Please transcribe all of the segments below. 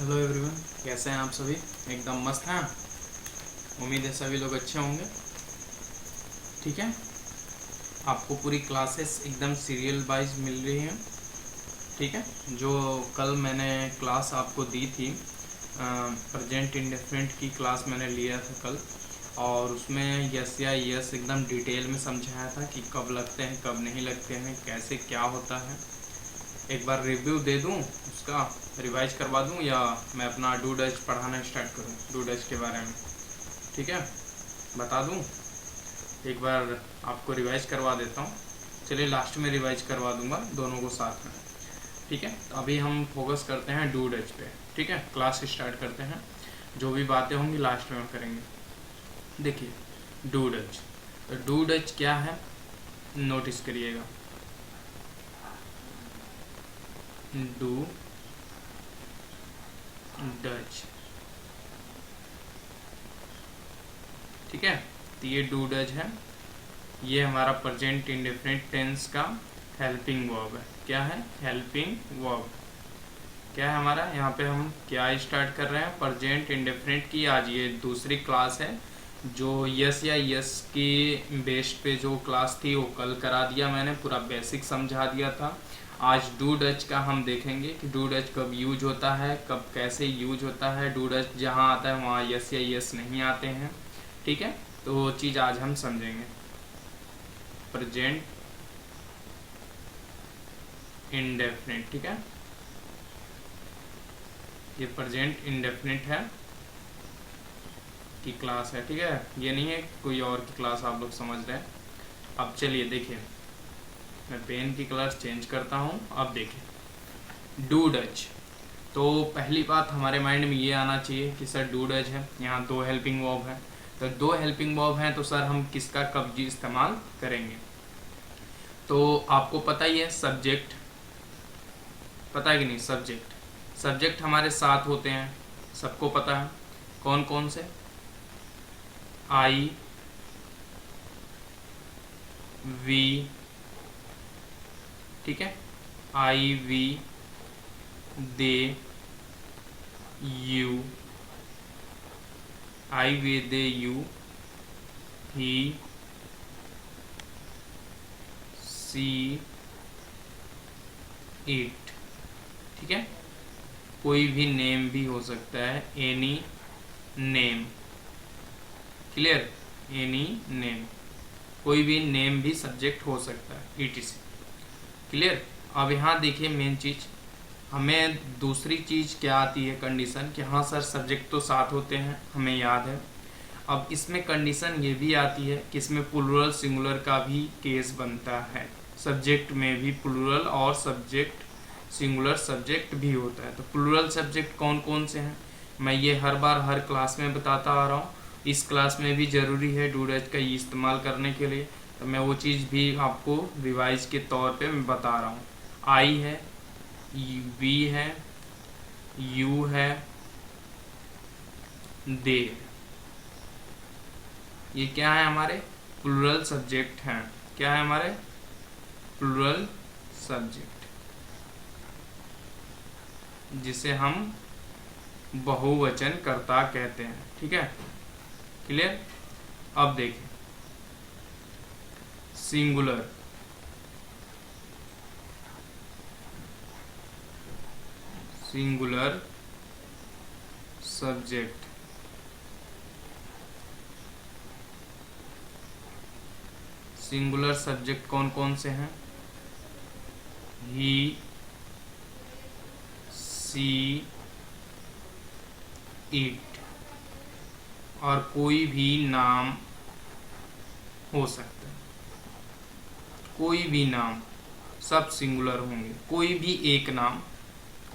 Hello everyone, कैसे हैं आप सभी? एकदम मस्त हैं। उम्मीद है सभी लोग अच्छे होंगे। ठीक है, आपको पूरी क्लासेस एकदम सीरियल वाइज मिल रही हैं। ठीक है, जो कल मैंने क्लास आपको दी थी, प्रेजेंट इंडेफिनिट की क्लास मैंने लिया था कल, और उसमें यस या यस एकदम डिटेल में समझाया था कि कब लगते हैं कब नहीं लगते हैं, कैसे क्या होता है। एक बार रिव्यू दे दूं उसका, रिवाइज करवा दूं, या मैं अपना डू डच पढ़ाना स्टार्ट करूं डू डच के बारे में? ठीक है, बता दूं। एक बार आपको रिवाइज करवा देता हूं। चलिए लास्ट में रिवाइज करवा दूंगा दोनों को साथ में। ठीक है, तो अभी हम फोकस करते हैं डू डच पे। ठीक है, क्लास स्टार्ट करते हैं। जो भी बातें होंगी लास्ट में करेंगे। देखिए, डू डच, तो डू डच क्या है नोटिस करिएगा। डू डच, ठीक है, तो ये डू डच है। ये हमारा प्रेजेंट इंडेफिनिट टेंस का हेल्पिंग वर्ब है। क्या है? Helping verb. क्या है हमारा? यहाँ पे हम क्या स्टार्ट कर रहे हैं? प्रेजेंट इंडेफिनिट की आज ये दूसरी क्लास है। जो यस या यस की बेस पे जो क्लास थी वो कल करा दिया मैंने, पूरा बेसिक समझा दिया था। आज डू डच का हम देखेंगे कि डू डच कब यूज होता है, कब कैसे यूज होता है। डू डच जहाँ आता है वहाँ यस या यस नहीं आते हैं। ठीक है, तो वो चीज़ आज हम समझेंगे। प्रेजेंट इंडेफिनिट, ठीक है, ये प्रेजेंट इंडेफिनिट है की क्लास है। ठीक है, ये नहीं है कोई और की क्लास, आप लोग समझ रहे हैं। अब चलिए देखिए, मैं पेन की कलर चेंज करता हूँ। अब देखिए डू डच, तो पहली बात हमारे माइंड में ये आना चाहिए कि सर डू डच है, यहाँ दो हेल्पिंग वर्ब है। तो दो हेल्पिंग वर्ब हैं, तो सर हम किसका कब जी इस्तेमाल करेंगे? तो आपको पता ही है सब्जेक्ट, पता है कि नहीं? सब्जेक्ट हमारे साथ होते हैं, सबको पता है। कौन कौन से? आई, वी, ठीक है, I, we, they, you, I, we, they, you, he, she, it. ठीक है, कोई भी नेम भी हो सकता है, any name. Clear? Any name, कोई भी नेम भी सब्जेक्ट हो सकता है, etc। क्लियर? अब यहाँ देखिए मेन चीज, हमें दूसरी चीज क्या आती है कंडीशन, कि हाँ सर सब्जेक्ट तो साथ होते हैं, हमें याद है। अब इसमें कंडीशन ये भी आती है कि इसमें प्लूरल सिंगुलर का भी केस बनता है। सब्जेक्ट में भी प्लूरल और सब्जेक्ट सिंगुलर सब्जेक्ट भी होता है। तो प्लूरल सब्जेक्ट कौन कौन से हैं, मैं ये हर बार हर क्लास में बताता आ रहा हूँ। इस क्लास में भी ज़रूरी है डू डच का इस्तेमाल करने के लिए, तो मैं वो चीज़ भी आपको रिवाइज के तौर पे मैं बता रहा हूँ। आई है, वी है, यू है, दे, ये क्या है? हमारे प्लूरल सब्जेक्ट हैं। क्या है हमारे? प्लूरल सब्जेक्ट, जिसे हम बहुवचन कर्ता कहते हैं। ठीक है, क्लियर? अब देखिए singular, singular subject, singular subject कौन कौन से हैं? ही, सी, इट, और कोई भी नाम हो सकता है, कोई भी नाम, सब सिंगुलर होंगे। कोई भी एक नाम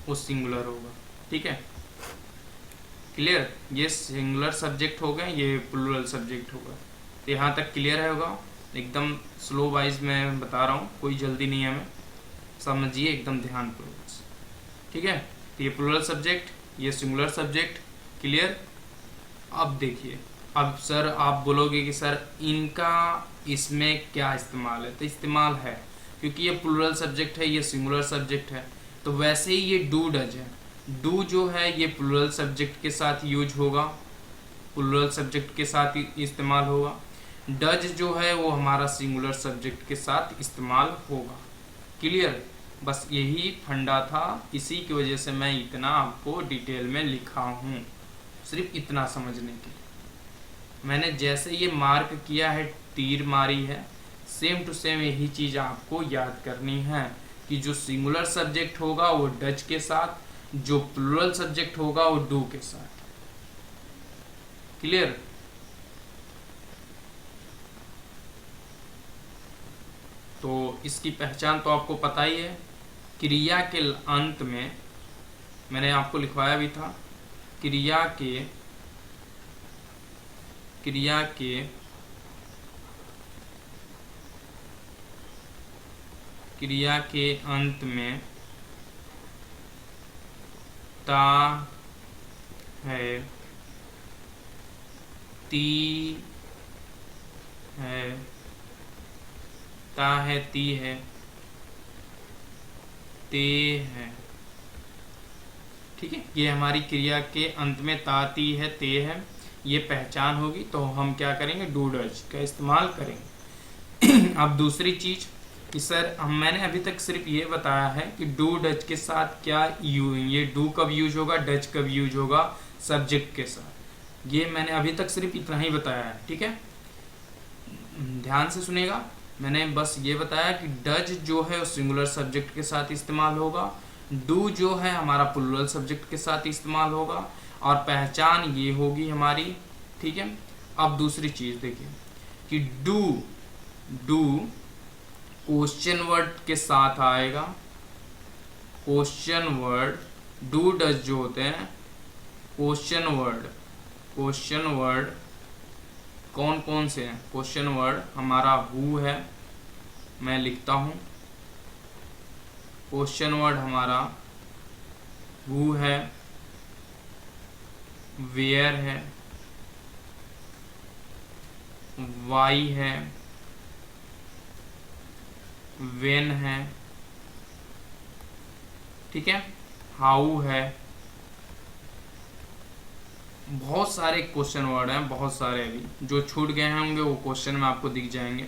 वो सिंगुलर होगा। ठीक है, क्लियर? ये सिंगुलर सब्जेक्ट हो गए, ये प्लूरल सब्जेक्ट होगा। तो यहाँ तक क्लियर है होगा? एकदम स्लो वाइज मैं बता रहा हूँ, कोई जल्दी नहीं है, हमें समझिए एकदम ध्यान पूर्वक। ठीक है, तो ये प्लूरल सब्जेक्ट, ये सिंगुलर सब्जेक्ट। क्लियर? अब देखिए, अब सर आप बोलोगे कि सर इनका इसमें क्या इस्तेमाल है? तो इस्तेमाल है, क्योंकि ये प्लूरल सब्जेक्ट है, ये सिंगुलर सब्जेक्ट है। तो वैसे ही ये डू डच है, डू जो है ये प्लूरल सब्जेक्ट के साथ यूज होगा, प्लूरल सब्जेक्ट के साथ इस्तेमाल होगा। डज जो है वो हमारा सिंगुलर सब्जेक्ट के साथ इस्तेमाल होगा। क्लियर? बस यही फंडा था, इसी की वजह से मैं इतना आपको डिटेल में लिखा हूँ, सिर्फ इतना समझने के लिए। मैंने जैसे ये मार्क किया है, तीर मारी है, सेम टू सेम यही चीज़ आपको याद करनी है कि जो सिंगुलर सब्जेक्ट होगा वो डज के साथ, जो प्लूरल सब्जेक्ट होगा वो डू के साथ। क्लियर? तो इसकी पहचान तो आपको पता ही है। क्रिया के अंत में मैंने आपको लिखवाया भी था, क्रिया के अंत में ता है, ती है, ता है, ती है, ते है। ठीक है, ये हमारी क्रिया के अंत में ता, ती है, ते है, ये पहचान होगी तो हम क्या करेंगे, डू डज का इस्तेमाल करेंगे। अब दूसरी चीज कि सर मैंने अभी तक सिर्फ ये बताया है कि डू डज के साथ क्या ये डू कब यूज होगा, डज कब यूज होगा सब्जेक्ट के साथ, ये मैंने अभी तक सिर्फ इतना ही बताया है। ठीक है, ध्यान से सुनेगा। मैंने बस ये बताया कि डज जो है वो सिंगुलर सब्जेक्ट के साथ इस्तेमाल होगा, डू जो है हमारा प्लूरल सब्जेक्ट के साथ इस्तेमाल होगा, और पहचान ये होगी हमारी। ठीक है, अब दूसरी चीज देखिए कि डू क्वेश्चन वर्ड के साथ आएगा। क्वेश्चन वर्ड डू डज जो होते हैं, क्वेश्चन वर्ड कौन कौन से हैं? क्वेश्चन वर्ड हमारा हु है, मैं लिखता हूं, क्वेश्चन वर्ड हमारा हु है, वेयर है, वाई है, वेन है। ठीक है, हाउ है। बहुत सारे क्वेश्चन वर्ड हैं, बहुत सारे, अभी जो छूट गए होंगे वो क्वेश्चन में आपको दिख जाएंगे।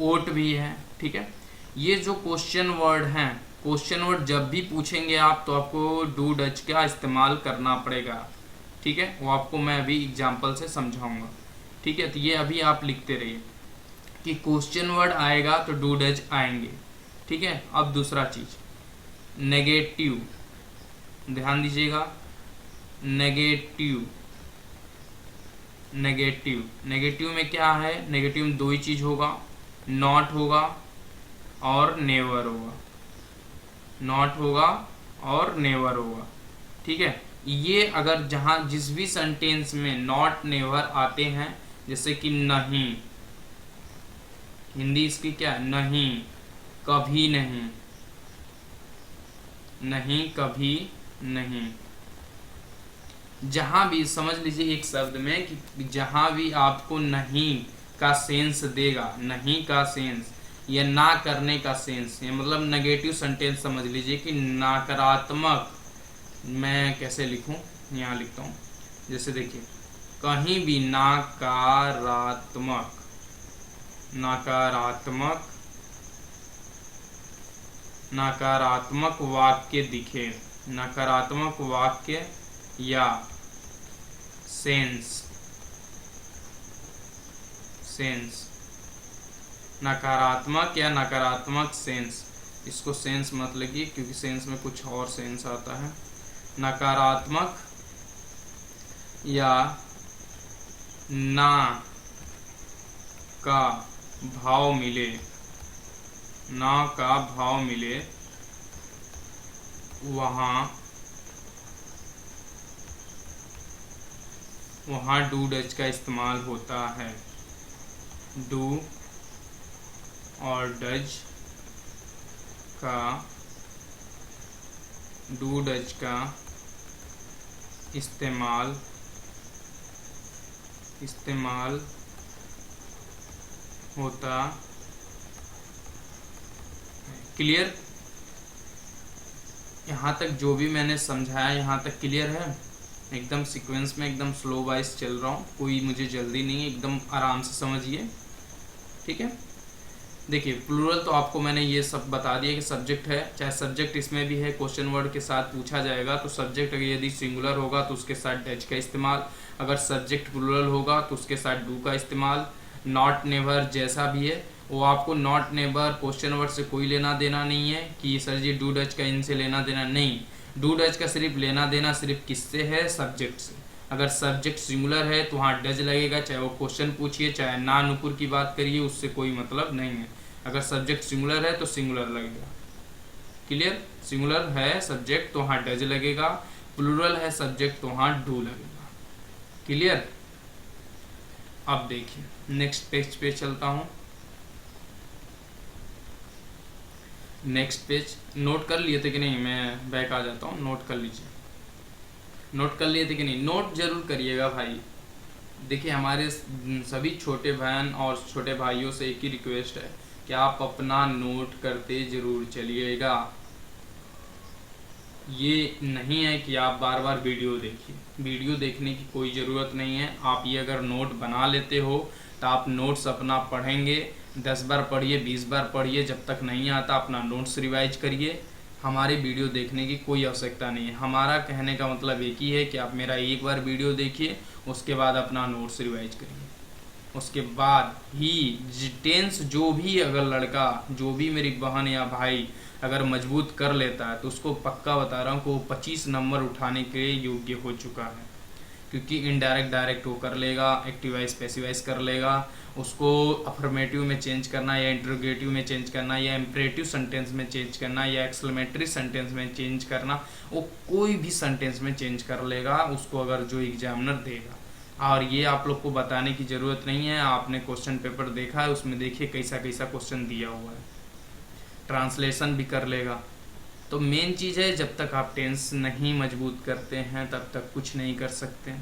ओट भी है। ठीक है, ये जो क्वेश्चन वर्ड हैं, क्वेश्चन वर्ड जब भी पूछेंगे आप तो आपको डू डज का इस्तेमाल करना पड़ेगा। ठीक है, वो आपको मैं अभी एग्जाम्पल से समझाऊंगा। ठीक है, तो ये अभी आप लिखते रहिए कि क्वेश्चन वर्ड आएगा तो डू डज आएंगे। ठीक है, अब दूसरा चीज नेगेटिव, ध्यान दीजिएगा। नेगेटिव में क्या है? नेगेटिव में दो ही चीज होगा, नॉट होगा और नेवर होगा, नॉट होगा और नेवर होगा। ठीक है, ये अगर जहां जिस भी सेंटेंस में नॉट नेवर आते हैं, जैसे कि नहीं, हिंदी इसकी क्या है? नहीं, कभी नहीं, नहीं कभी नहीं। जहां भी समझ लीजिए एक शब्द में कि जहां भी आपको नहीं का सेंस देगा, नहीं का सेंस या ना करने का सेंस, ये मतलब नेगेटिव सेंटेंस समझ लीजिए कि नकारात्मक, मैं कैसे लिखूं, यहाँ लिखता हूं, जैसे देखिए कहीं भी नकारात्मक, नकारात्मक वाक्य दिखे, नकारात्मक वाक्य या सेंस, नकारात्मक या नकारात्मक सेंस, इसको सेंस मत लगिए क्योंकि सेंस में कुछ और सेंस आता है। नकारात्मक या ना का भाव मिले, ना का भाव मिले, वहाँ डू डज का इस्तेमाल होता है। डू और डज का इस्तेमाल होता। क्लियर? यहाँ तक जो भी मैंने समझाया यहाँ तक क्लियर है? एकदम सीक्वेंस में एकदम स्लो वाइज चल रहा हूँ, कोई मुझे जल्दी नहीं है, एकदम आराम से समझिए, ठीक है। देखिए प्लूरल तो आपको मैंने ये सब बता दिया कि सब्जेक्ट है, चाहे सब्जेक्ट इसमें भी है क्वेश्चन वर्ड के साथ पूछा जाएगा तो सब्जेक्ट अगर यदि सिंगुलर होगा तो उसके साथ डज का इस्तेमाल, अगर सब्जेक्ट प्लूरल होगा तो उसके साथ डू का इस्तेमाल। नॉट नेवर जैसा भी है वो आपको नॉट नेवर क्वेश्चन वर्ड से कोई लेना देना नहीं है कि सर जी डू डज का इनसे लेना देना नहीं। डू डज का सिर्फ लेना देना सिर्फ किससे है? सब्जेक्ट से। अगर सब्जेक्ट सिंगुलर है तो वहाँ डज लगेगा, चाहे वो क्वेश्चन पूछिए चाहे ना नुपुर की बात करिए, उससे कोई मतलब नहीं है। अगर सब्जेक्ट सिंगुलर है तो सिंगुलर लगेगा, क्लियर। सिंगुलर है सब्जेक्ट तो वहाँ डज लगेगा, प्लूरल है सब्जेक्ट तो वहाँ डू लगेगा, क्लियर। अब देखिए नेक्स्ट पेज पे चलता हूँ। नेक्स्ट पेज नोट कर लिए थे कि नहीं? मैं बैक आ जाता हूँ, नोट कर लीजिए। नोट कर लिए थे कि नहीं? नोट जरूर करिएगा भाई। देखिए हमारे सभी छोटे बहन और छोटे भाइयों से एक ही रिक्वेस्ट है कि आप अपना नोट करते जरूर चलिएगा। ये नहीं है कि आप बार बार वीडियो देखिए, वीडियो देखने की कोई ज़रूरत नहीं है। आप ये अगर नोट बना लेते हो तो आप नोट्स अपना पढ़ेंगे, 10 बार पढ़िए 20 बार पढ़िए, जब तक नहीं आता अपना नोट्स रिवाइज करिए। हमारे वीडियो देखने की कोई आवश्यकता नहीं है। हमारा कहने का मतलब एक ही है कि आप मेरा एक बार वीडियो देखिए, उसके बाद अपना नोट्स रिवाइज करिए। उसके बाद ही टेंस जो भी अगर लड़का, जो भी मेरी बहन या भाई अगर मजबूत कर लेता है तो उसको पक्का बता रहा हूँ कि वो 25 नंबर उठाने के योग्य हो चुका है, क्योंकि इनडायरेक्ट डायरेक्ट वो कर लेगा, एक्टिवाइज पैसिवाइज कर लेगा। उसको अफर्मेटिव में चेंज करना या इंट्रोगेटिव में चेंज करना या इम्परेटिव सेंटेंस में चेंज करना या एक्सक्लेमेटरी सेंटेंस में चेंज करना, वो कोई भी सेंटेंस में चेंज कर लेगा उसको अगर जो एग्जामिनर देगा। और ये आप लोग को बताने की ज़रूरत नहीं है, आपने क्वेश्चन पेपर देखा है, उसमें देखिए कैसा कैसा क्वेश्चन दिया हुआ है, ट्रांसलेशन भी कर लेगा। तो मेन चीज़ है जब तक आप टेंस नहीं मजबूत करते हैं तब तक कुछ नहीं कर सकते,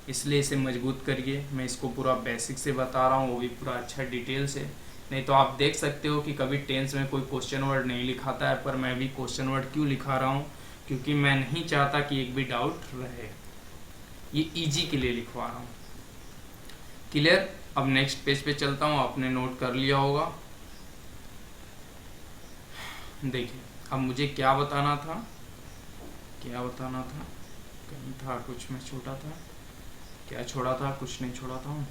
इसलिए इसे मजबूत करिए। मैं इसको पूरा बेसिक से बता रहा हूँ, वो भी पूरा अच्छा डिटेल से। नहीं तो आप देख सकते हो कि कभी टेंस में कोई क्वेश्चन वर्ड नहीं लिखाता है, पर मैं भी क्वेश्चन वर्ड क्यों लिखा रहा हूँ? क्योंकि मैं नहीं चाहता कि एक भी डाउट रहे, ये ईजी के लिए लिखवा रहा हूँ, क्लियर। अब नेक्स्ट पेज पे चलता हूँ, आपने नोट कर लिया होगा। देखिए अब मुझे क्या बताना था, कहीं था कुछ, मैं छोटा था, क्या छोड़ा था? कुछ नहीं छोड़ा था,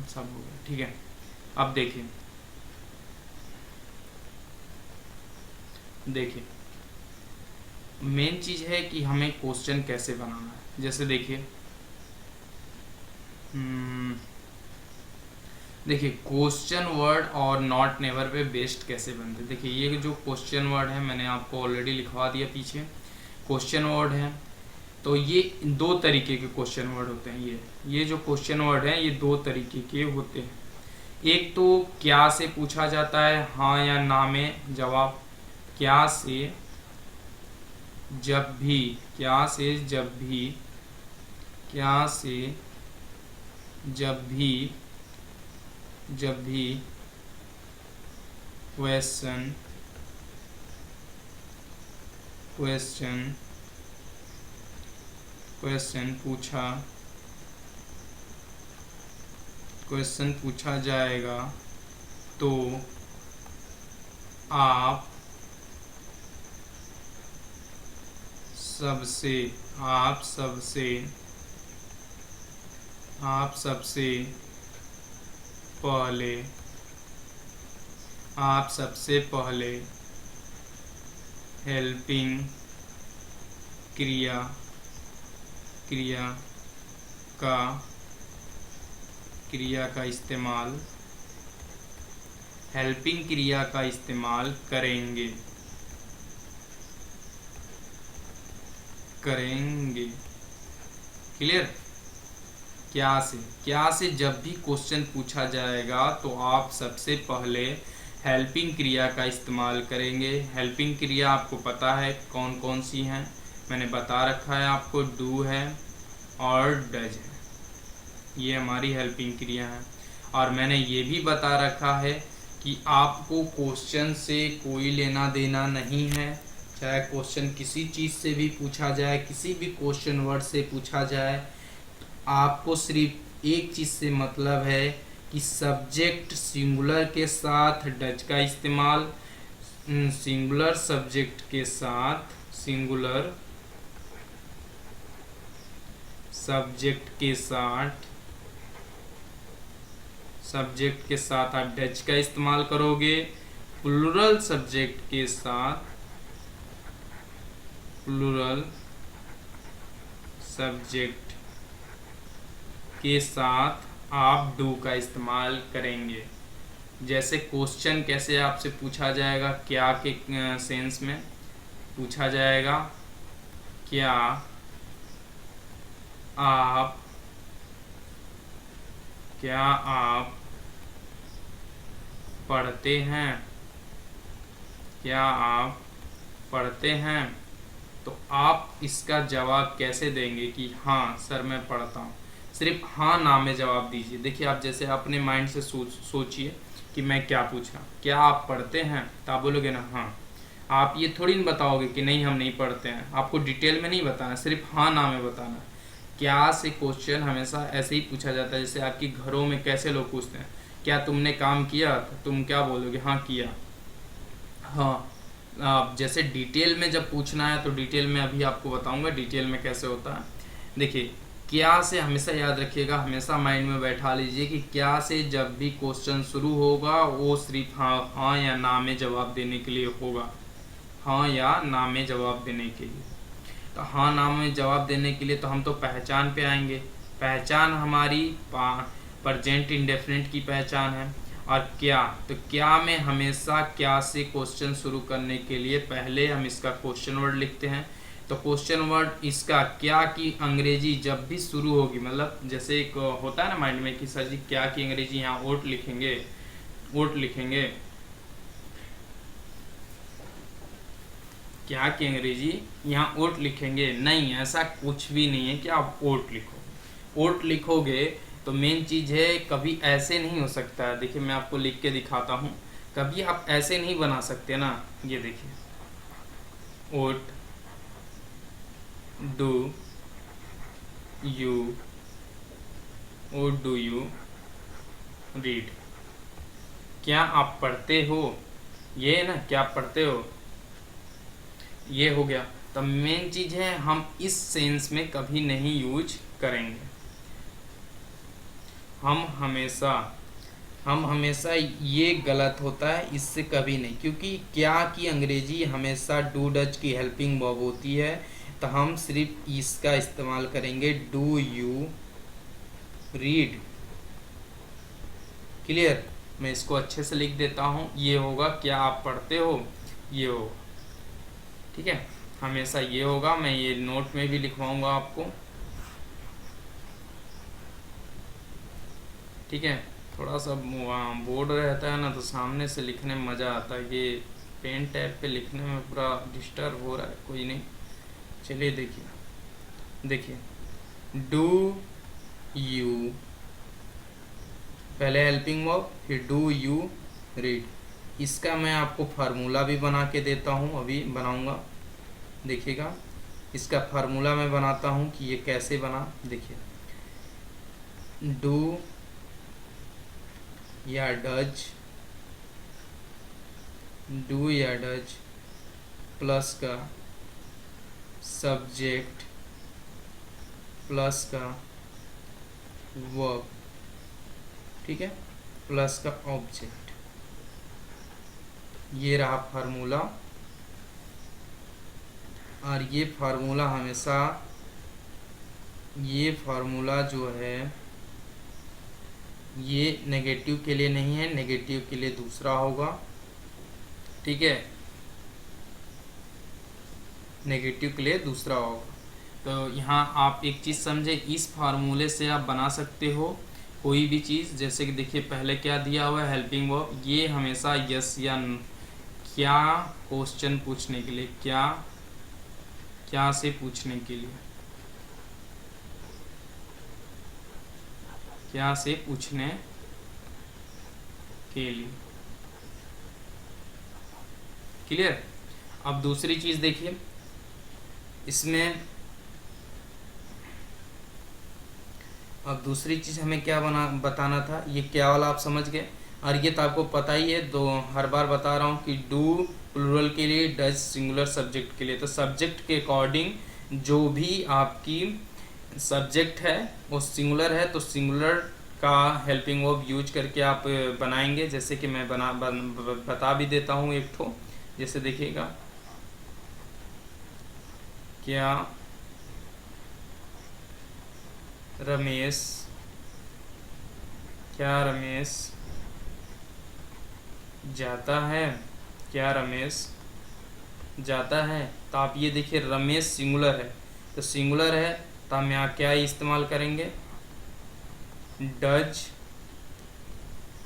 सब हो गया, ठीक है। अब देखिए मेन चीज है कि हमें क्वेश्चन कैसे बनाना है। जैसे देखिए क्वेश्चन वर्ड और नॉट नेवर पे बेस्ड कैसे बनते। देखिए ये जो क्वेश्चन वर्ड है मैंने आपको ऑलरेडी लिखवा दिया पीछे। क्वेश्चन वर्ड है तो ये 2 तरीके के क्वेश्चन वर्ड होते हैं। ये जो क्वेश्चन वर्ड है ये 2 तरीके के होते हैं। एक तो क्या से पूछा जाता है, हाँ या ना में जवाब। क्या से जब भी, क्या से जब भी, क्या से जब भी, जब भी क्वेश्चन पूछा जाएगा तो आप सबसे पहले हेल्पिंग क्रिया का इस्तेमाल, हेल्पिंग क्रिया का इस्तेमाल करेंगे। क्लियर। क्या से जब भी क्वेश्चन पूछा जाएगा तो आप सबसे पहले हेल्पिंग क्रिया का इस्तेमाल करेंगे। हेल्पिंग क्रिया आपको पता है कौन कौन सी हैं, मैंने बता रखा है आपको, डू है और डज है, ये हमारी हेल्पिंग क्रिया है। और मैंने ये भी बता रखा है कि आपको क्वेश्चन से कोई लेना देना नहीं है। चाहे क्वेश्चन किसी चीज़ से भी पूछा जाए, किसी भी क्वेश्चन वर्ड से पूछा जाए, आपको सिर्फ एक चीज़ से मतलब है कि सब्जेक्ट सिंगुलर के साथ डज का इस्तेमाल, सिंगुलर सब्जेक्ट के साथ, सिंगुलर सब्जेक्ट के साथ आप डज का इस्तेमाल करोगे। प्लूरल सब्जेक्ट के साथ, प्लूरल सब्जेक्ट के साथ आप डू का इस्तेमाल करेंगे। जैसे क्वेश्चन कैसे आपसे पूछा जाएगा, क्या के सेंस में पूछा जाएगा, क्या आप पढ़ते हैं, क्या आप पढ़ते हैं, तो आप इसका जवाब कैसे देंगे कि हाँ सर मैं पढ़ता हूँ। सिर्फ हाँ ना में जवाब दीजिए। देखिए आप जैसे अपने माइंड से सोचिए कि मैं क्या पूछा, क्या आप पढ़ते हैं, तो आप बोलोगे ना हाँ। आप ये थोड़ी नहीं बताओगे कि नहीं हम नहीं पढ़ते हैं, आपको डिटेल में नहीं बताना, सिर्फ हाँ ना में बताना। क्या से क्वेश्चन हमेशा ऐसे ही पूछा जाता है। जैसे आपके घरों में कैसे लोग पूछते हैं, क्या तुमने काम किया, तो तुम क्या बोलोगे, हाँ किया। हाँ जैसे डिटेल में जब पूछना है तो डिटेल में अभी आपको बताऊंगा डिटेल में कैसे होता है। देखिए क्या से हमेशा याद रखिएगा, हमेशा माइंड में बैठा लीजिए कि क्या से जब भी क्वेश्चन शुरू होगा वो सिर्फ हाँ या ना में जवाब देने के लिए होगा, हाँ या ना में जवाब देने के लिए। तो हाँ ना में जवाब देने के लिए तो हम तो पहचान पे आएंगे। पहचान हमारी प्रेजेंट इंडेफिनिट की पहचान है। और क्या, तो क्या में हमेशा क्या से क्वेश्चन शुरू करने के लिए पहले हम इसका क्वेश्चन वर्ड लिखते हैं। तो क्वेश्चन वर्ड इसका क्या की अंग्रेजी जब भी शुरू होगी, मतलब जैसे एक होता है ना माइंड में कि सर जी क्या की अंग्रेजी, यहाँ ओट लिखेंगे, ओट लिखेंगे, क्या की अंग्रेजी यहाँ ओट लिखेंगे, नहीं ऐसा कुछ भी नहीं है कि आप ओट लिखोगे। ओट लिखोगे तो मेन चीज़ है कभी ऐसे नहीं हो सकता है। देखिए मैं आपको लिख के दिखाता हूँ, कभी आप ऐसे नहीं बना सकते ना। ये देखिए what do you, what do you read, क्या आप पढ़ते हो, ये है ना क्या आप पढ़ते हो, ये हो गया। तो मेन चीज है हम इस सेंस में कभी नहीं यूज करेंगे। हम हमेशा ये गलत होता है, इससे कभी नहीं, क्योंकि क्या की अंग्रेजी हमेशा डू डज की हेल्पिंग वर्ब होती है। तो हम सिर्फ इसका इस्तेमाल करेंगे, डू यू रीड। क्लियर, मैं इसको अच्छे से लिख देता हूँ। ये होगा क्या आप पढ़ते हो, ये होगा, ठीक है, हमेशा ये होगा। मैं ये नोट में भी लिखवाऊंगा आपको, ठीक है। थोड़ा सा बोर्ड रहता है ना तो सामने से लिखने में मज़ा आता है, ये पेन टैब पे लिखने में पूरा डिस्टर्ब हो रहा है। कोई नहीं, चलिए देखिए डू यू, पहले हेल्पिंग वर्ब, फिर डू यू रीड। इसका मैं आपको फार्मूला भी बना के देता हूँ, अभी बनाऊँगा, देखिएगा। इसका फार्मूला मैं बनाता हूँ कि ये कैसे बना। देखिए डू या डज, डू या डज प्लस का सब्जेक्ट प्लस का वर्ब, ठीक है, प्लस का ऑब्जेक्ट, ये रहा फार्मूला। और ये फार्मूला हमेशा, ये फार्मूला जो है ये नेगेटिव के लिए नहीं है, नेगेटिव के लिए दूसरा होगा, ठीक है, नेगेटिव के लिए दूसरा होगा। तो यहाँ आप एक चीज़ समझे, इस फार्मूले से आप बना सकते हो कोई भी चीज़। जैसे कि देखिए पहले क्या दिया हुआ है, हेल्पिंग वर्ब, ये हमेशा यस या क्या क्वेश्चन पूछने के लिए, क्या से पूछने के लिए, क्या से पूछने के लिए, क्लियर। अब दूसरी चीज़ देखिए, इसमें अब दूसरी चीज़ हमें क्या बताना था, ये क्या वाला आप समझ गए। और ये तो आपको पता ही है, दो हर बार बता रहा हूँ कि डू प्लूरल के लिए, डज सिंगुलर सब्जेक्ट के लिए। तो सब्जेक्ट के अकॉर्डिंग जो भी आपकी सब्जेक्ट है वो सिंगुलर है तो सिंगुलर का हेल्पिंग वर्ब यूज करके आप बनाएंगे। जैसे कि मैं बता भी देता हूँ एक ठो, जैसे देखिएगा, क्या रमेश जाता है, क्या रमेश जाता है। तो आप ये देखिए रमेश सिंगुलर है, तो सिंगुलर है तो हम यहाँ क्या इस्तेमाल करेंगे, does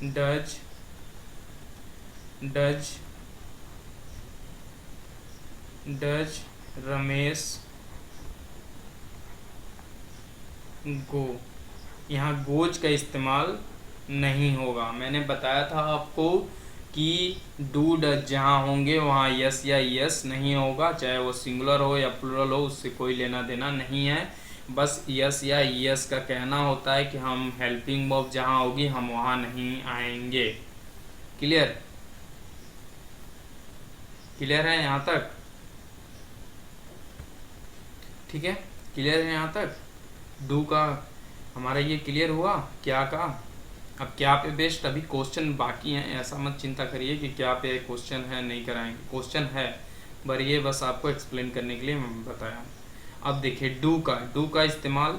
does does does Ramesh go. यहाँ गोज का इस्तेमाल नहीं होगा। मैंने बताया था आपको कि डू डज जहाँ होंगे वहाँ यस या यस नहीं होगा, चाहे वो सिंगुलर हो या प्लूरल हो, उससे कोई लेना देना नहीं है। बस यस या यस का कहना होता है कि हम हेल्पिंग वर्ब जहाँ होगी हम वहाँ नहीं आएंगे। क्लियर, क्लियर है यहाँ तक, ठीक है, क्लियर है यहाँ तक। डू का हमारा ये क्लियर हुआ, क्या का। अब क्या पे बेस्ड अभी क्वेश्चन बाकी हैं, ऐसा मत चिंता करिए कि क्या पे क्वेश्चन है नहीं कराएंगे, क्वेश्चन है, पर ये बस आपको एक्सप्लेन करने के लिए मैं बताया। अब देखिए डू का इस्तेमाल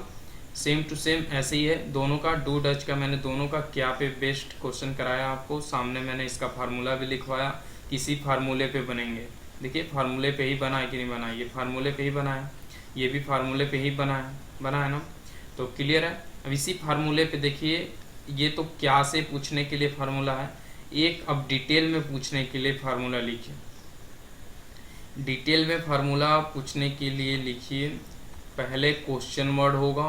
सेम टू सेम ऐसे ही है दोनों का। डू डच का मैंने दोनों का क्या पे बेस्ड क्वेश्चन कराया आपको, सामने मैंने इसका फार्मूला भी लिखवाया, किसी फार्मूले पे बनेंगे। देखिए फार्मूले पे ही बना है कि नहीं बना है, ये फार्मूले पे ही बना है, ये भी फार्मूले पे ही बना है ना। तो क्लियर है। अब इसी फार्मूले पे देखिए, ये तो क्या से पूछने के लिए फार्मूला है, एक अब डिटेल में पूछने के लिए फार्मूला लिखिए। डिटेल में फार्मूला पूछने के लिए लिखिए, पहले क्वेश्चन वर्ड होगा,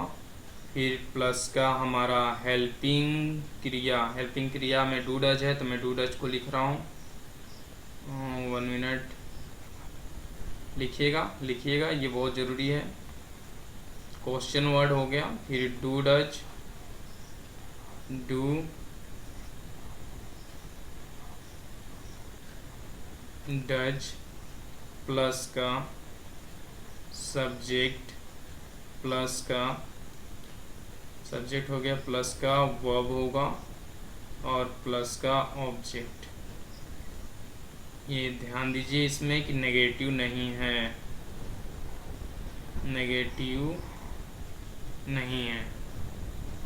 फिर प्लस का हमारा हेल्पिंग क्रिया में डू डज है तो मैं डू डज को लिख रहा हूँ। 1 मिनट, लिखिएगा ये बहुत ज़रूरी है। क्वेश्चन वर्ड हो गया, फिर do does, do does plus का सब्जेक्ट, प्लस का सब्जेक्ट हो गया, प्लस का वर्ब होगा और प्लस का ऑब्जेक्ट। ये ध्यान दीजिए इसमें कि नेगेटिव नहीं है, नेगेटिव नहीं है।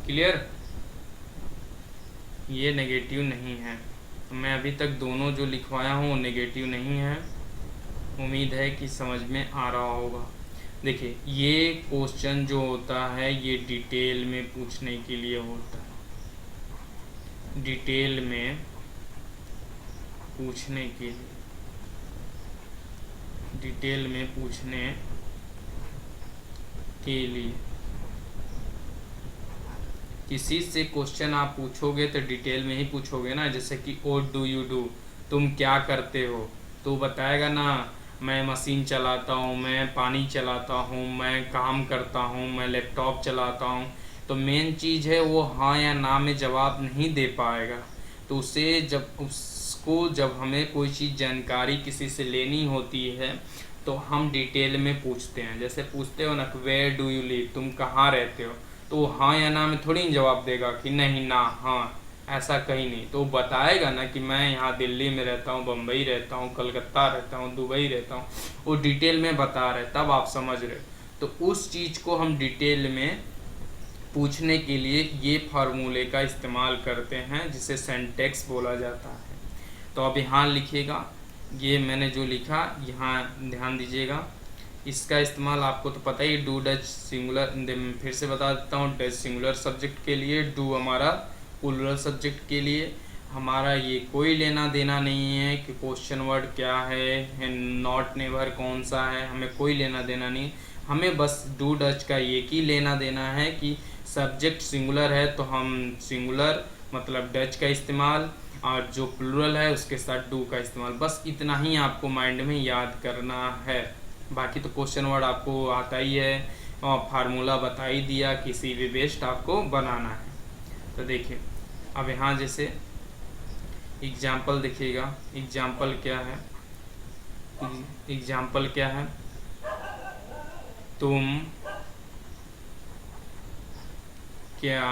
क्लियर, ये नेगेटिव नहीं है। मैं अभी तक दोनों जो लिखवाया हूँ नेगेटिव नहीं है, उम्मीद है कि समझ में आ रहा होगा। देखिए ये क्वेश्चन जो होता है ये डिटेल में पूछने के लिए होता है, डिटेल में पूछने के लिए, डिटेल में पूछने के लिए। किसी से क्वेश्चन आप पूछोगे तो डिटेल में ही पूछोगे ना, जैसे कि व्हाट डू यू डू, तुम क्या करते हो, तो बताएगा ना मैं मशीन चलाता हूँ, मैं पानी चलाता हूँ, मैं काम करता हूँ, मैं लैपटॉप चलाता हूँ। तो मेन चीज़ है वो हाँ या ना में जवाब नहीं दे पाएगा। तो उसे जब हमें कोई चीज़ जानकारी किसी से लेनी होती है तो हम डिटेल में पूछते हैं। जैसे पूछते हो ना वेयर डू यू लिव, तुम कहाँ रहते हो, तो हाँ या ना में थोड़ी जवाब देगा कि नहीं ना हाँ, ऐसा कहीं नहीं। तो बताएगा ना कि मैं यहाँ दिल्ली में रहता हूँ, बम्बई रहता हूँ, कलकत्ता रहता हूँ, दुबई रहता हूँ, वो डिटेल में बता रहे, तब आप समझ रहे। तो उस चीज़ को हम डिटेल में पूछने के लिए ये फार्मूले का इस्तेमाल करते हैं, जिसे सिंटैक्स बोला जाता है। तो अब यहाँ लिखिएगा, ये मैंने जो लिखा यहाँ ध्यान दीजिएगा, इसका इस्तेमाल आपको तो पता ही, डू डज सिंगुलर, फिर से बता देता हूँ, डज सिंगुलर सब्जेक्ट के लिए, डू हमारा प्लूरल सब्जेक्ट के लिए। हमारा ये कोई लेना देना नहीं है कि क्वेश्चन वर्ड क्या है, नॉट नेवर कौन सा है, हमें कोई लेना देना नहीं। हमें बस डू डज का एक ही लेना देना है कि सब्जेक्ट सिंगुलर है तो हम सिंगुलर मतलब डज का इस्तेमाल, और जो प्लूरल है उसके साथ डू का इस्तेमाल। बस इतना ही आपको माइंड में याद करना है। बाकी तो क्वेश्चन वर्ड आपको आता ही है और फार्मूला बता ही दिया, किसी भी बेस्ड आपको बनाना है। तो देखिए अब यहाँ जैसे एग्जाम्पल देखिएगा, एग्जाम्पल क्या है, एग्जाम्पल क्या है, तुम क्या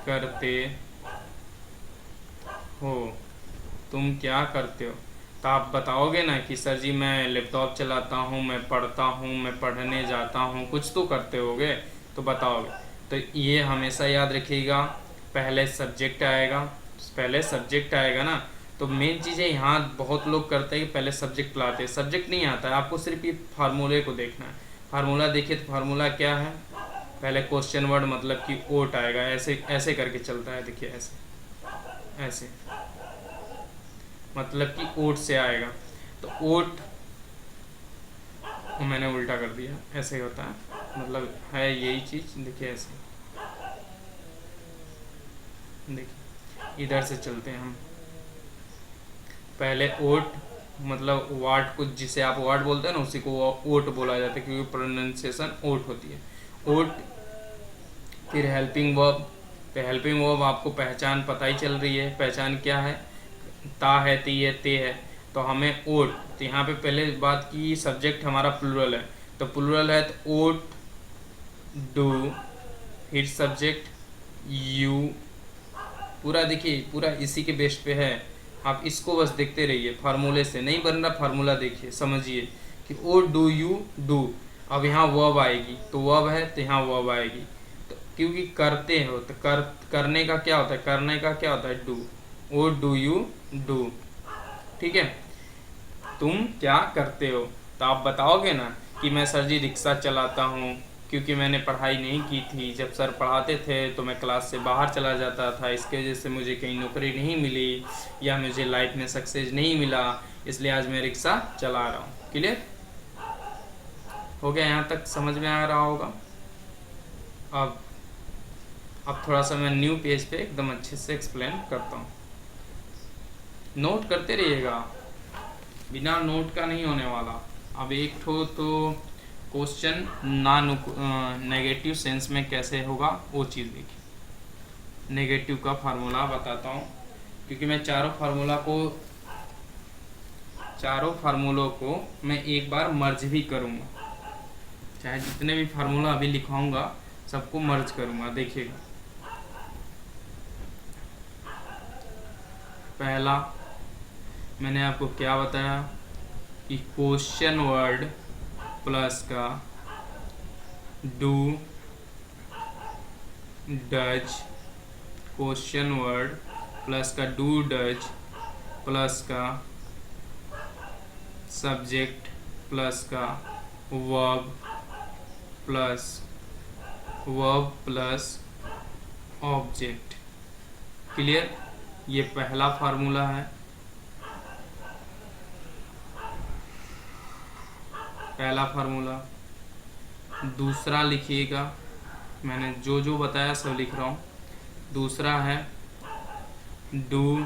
करते हो, तुम क्या करते हो। तो आप बताओगे ना कि सर जी मैं लैपटॉप चलाता हूँ, मैं पढ़ता हूँ, मैं पढ़ने जाता हूँ, कुछ तो करते होगे तो बताओगे। तो ये हमेशा याद रखिएगा, पहले सब्जेक्ट आएगा ना। तो मेन चीज़ है, यहाँ बहुत लोग करते हैं कि पहले सब्जेक्ट लाते हैं, सब्जेक्ट नहीं आता है, आपको सिर्फ ये फार्मूले को देखना है। फार्मूला देखिए तो फार्मूला क्या है, पहले क्वेश्चन वर्ड मतलब कि ओट आएगा, ऐसे ऐसे करके चलता है, देखिए ऐसे ऐसे, मतलब कि ओट से आएगा। तो ओट मैंने उल्टा कर दिया, ऐसे ही होता है, मतलब है यही चीज़। देखिए ऐसे, देखिए इधर से चलते हैं हम। पहले ओट मतलब वाट को, जिसे आप वाट बोलते हैं ना, उसी को ओट बोला जाता है, क्योंकि प्रोनाउंसिएशन ओट होती है, ओट। फिर हेल्पिंग वर्ब, तो हेल्पिंग वर्ब आपको पहचान पता ही चल रही है, पहचान क्या है, ता है, ती है, ते है। तो हमें ओट, तो यहाँ पे पहले बात की सब्जेक्ट हमारा प्लूरल है, तो प्लूरल है तो ओट डू, फिर सब्जेक्ट यू, पूरा देखिए पूरा इसी के बेस पे है। आप इसको बस देखते रहिए, फार्मूले से नहीं बन रहा, फार्मूला देखिए समझिए कि ओ डू यू डू। अब यहाँ वर्ब आएगी तो वर्ब है, तो यहाँ वर्ब आएगी, तो क्योंकि करते हो तो करने का क्या होता है, करने का क्या होता है, do, oh do you do. ठीक है, तुम क्या करते हो, तो आप बताओगे ना कि मैं सर जी रिक्शा चलाता हूँ, क्योंकि मैंने पढ़ाई नहीं की थी, जब सर पढ़ाते थे तो मैं क्लास से बाहर चला जाता था, इसके वजह से मुझे कहीं नौकरी नहीं मिली या मुझे लाइफ में सक्सेस नहीं मिला, इसलिए आज मैं रिक्शा चला रहा हूँ। क्लियर हो गया, यहाँ तक समझ में आ रहा होगा। अब थोड़ा सा मैं न्यू पेज पे एकदम अच्छे से एक्सप्लेन करता हूँ, नोट करते रहिएगा, बिना नोट का नहीं होने वाला। अब एक ठो तो क्वेश्चन नेगेटिव सेंस में कैसे होगा वो चीज़ देखिए। नेगेटिव का फार्मूला बताता हूँ, क्योंकि मैं चारों फार्मूलों को मैं एक बार मर्ज भी करूँगा, चाहे जितने भी फार्मूला अभी लिखवाऊँगा सबको मर्ज करूँगा। देखिएगा, पहला मैंने आपको क्या बताया कि क्वेश्चन वर्ड प्लस का do does, question word plus का डू डज प्लस का सब्जेक्ट प्लस का वर्ब प्लस ऑब्जेक्ट। क्लियर, ये पहला फार्मूला है, पहला फार्मूला। दूसरा लिखिएगा, मैंने जो जो बताया सब लिख रहा हूँ। दूसरा है डू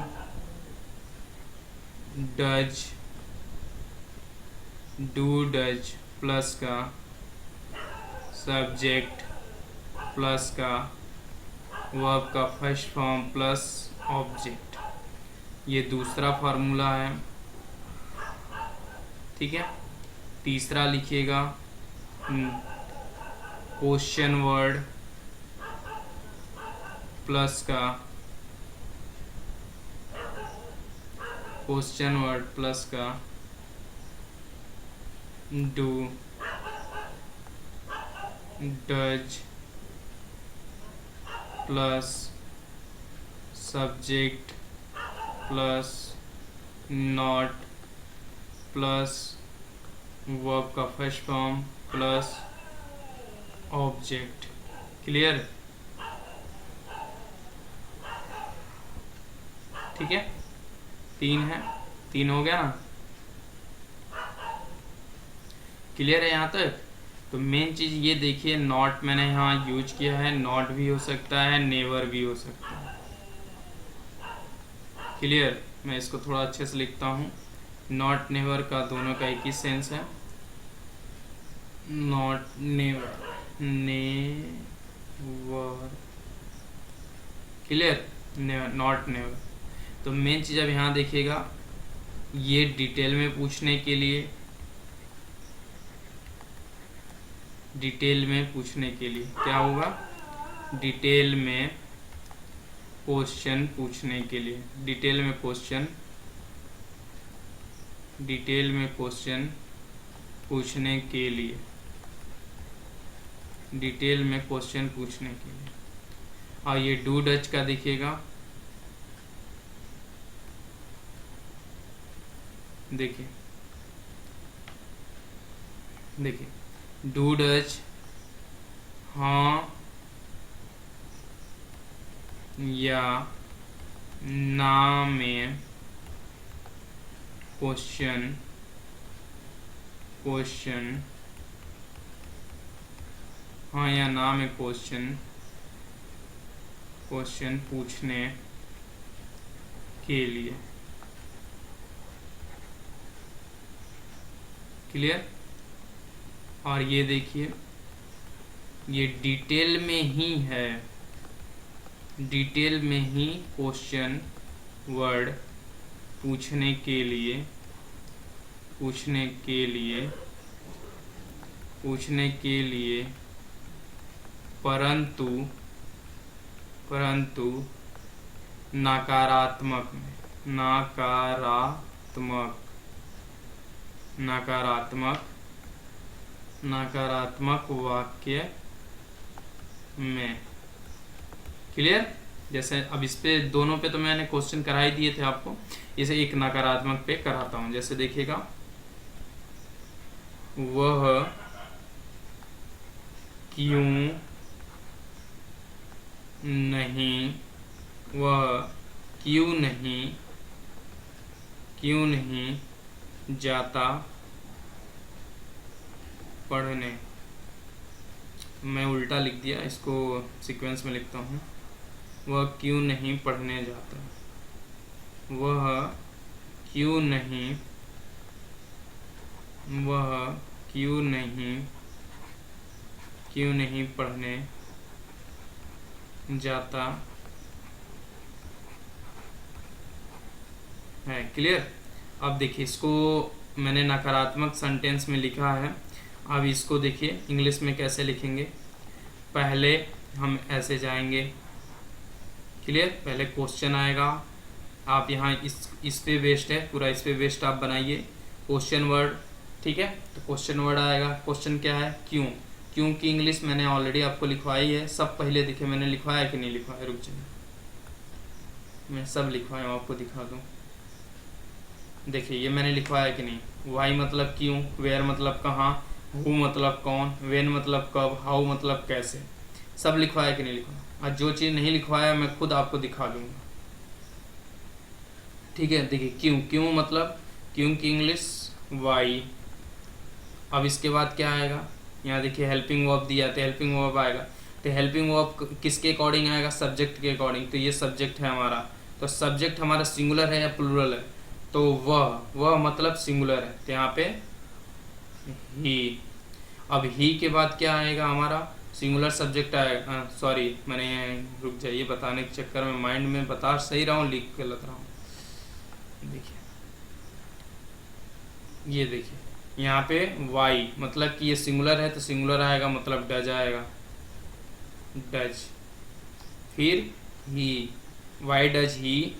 डज प्लस का सब्जेक्ट प्लस का वर्ब का फर्स्ट फॉर्म प्लस ऑब्जेक्ट, ये दूसरा फार्मूला है। ठीक है, तीसरा लिखिएगा क्वेश्चन वर्ड प्लस का do does plus subject plus not plus verb का first form plus object. Clear, ठीक है, तीन हो गया ना। क्लियर है यहाँ तक। तो मेन चीज़ ये देखिए, नॉट मैंने यहाँ यूज किया है, नॉट भी हो सकता है, नेवर भी हो सकता है। क्लियर? मैं इसको थोड़ा अच्छे से लिखता हूँ। नॉट नेवर का दोनों का एक ही सेंस है। Not never, never. Clear? Not never. तो मेन चीज़ अब यहाँ देखिएगा, ये डिटेल में पूछने के लिए, डिटेल में पूछने के लिए क्या होगा, डिटेल में क्वेश्चन पूछने के लिए, डिटेल में क्वेश्चन, डिटेल में क्वेश्चन पूछने के लिए, डिटेल में क्वेश्चन पूछने के लिए। और ये डू डच का देखिएगा, देखिए देखिए, डू डच हाँ या ना में क्वेश्चन, क्वेश्चन, हाँ या ना में क्वेश्चन, क्वेश्चन पूछने के लिए। क्लियर? और ये देखिए, ये डिटेल में ही है, डिटेल में ही क्वेश्चन वर्ड पूछने के लिए, पूछने के लिए, पूछने के लिए, परंतु, परंतु नकारात्मक में, नकारात्मक, नकारात्मक, नकारात्मक वाक्य में। क्लियर? जैसे अब इस पे दोनों पे तो मैंने क्वेश्चन करा ही दिए थे आपको, इसे एक नकारात्मक पे कराता हूं। जैसे देखिएगा, वह क्यों नहीं, वह क्यों नहीं, क्यों नहीं जाता पढ़ने। मैं उल्टा लिख दिया, इसको सीक्वेंस में लिखता हूँ। वह क्यों नहीं पढ़ने जाता, वह क्यों नहीं, वह क्यों नहीं, क्यों नहीं पढ़ने जाता है। क्लियर? अब देखिए, इसको मैंने नकारात्मक सेंटेंस में लिखा है। अब इसको देखिए इंग्लिश में कैसे लिखेंगे। पहले हम ऐसे जाएंगे। क्लियर? पहले क्वेश्चन आएगा, आप यहाँ इस पे बेस्ड है पूरा, इस पे बेस्ड आप बनाइए क्वेश्चन वर्ड। ठीक है? तो क्वेश्चन वर्ड आएगा। क्वेश्चन क्या है? क्यों। क्यों की इंग्लिश मैंने ऑलरेडी आपको लिखवाई है, सब पहले दिखे मैंने लिखवाया कि नहीं लिखवाया, रुक जाइए मैं सब लिखवाया आपको दिखा दूँ। देखिए ये मैंने लिखवाया कि नहीं। वाई मतलब क्यों, वेयर मतलब कहाँ, हु मतलब कौन, वेन मतलब कब, हाउ मतलब कैसे, सब लिखवाया कि नहीं लिखवाया। और जो चीज़ नहीं लिखवाया मैं खुद आपको दिखा दूंगा। ठीक है? देखिए क्यों, क्यों मतलब क्यों की इंग्लिश वाई। अब इसके बाद क्या आएगा, यहाँ देखिए हेल्पिंग वर्ब दिया, तो हेल्पिंग वर्ब आएगा। तो हेल्पिंग वर्ब किसके अकॉर्डिंग आएगा? सब्जेक्ट के अकॉर्डिंग। तो ये सब्जेक्ट है हमारा, तो सब्जेक्ट हमारा सिंगुलर है या प्लूरल है? तो वह मतलब सिंगुलर है, तो यहाँ पे ही। अब ही के बाद क्या आएगा हमारा? सिंगुलर सब्जेक्ट आएगा। सॉरी, मैंने रुक जाइए, बताने के चक्कर में माइंड में बता सही रहा हूँ, लिख गलत रहा हूँ। देखिए ये देखिए यहाँ पे वाई मतलब कि ये सिंगुलर है, तो सिंगुलर आएगा मतलब डज आएगा, डज। फिर he, why does he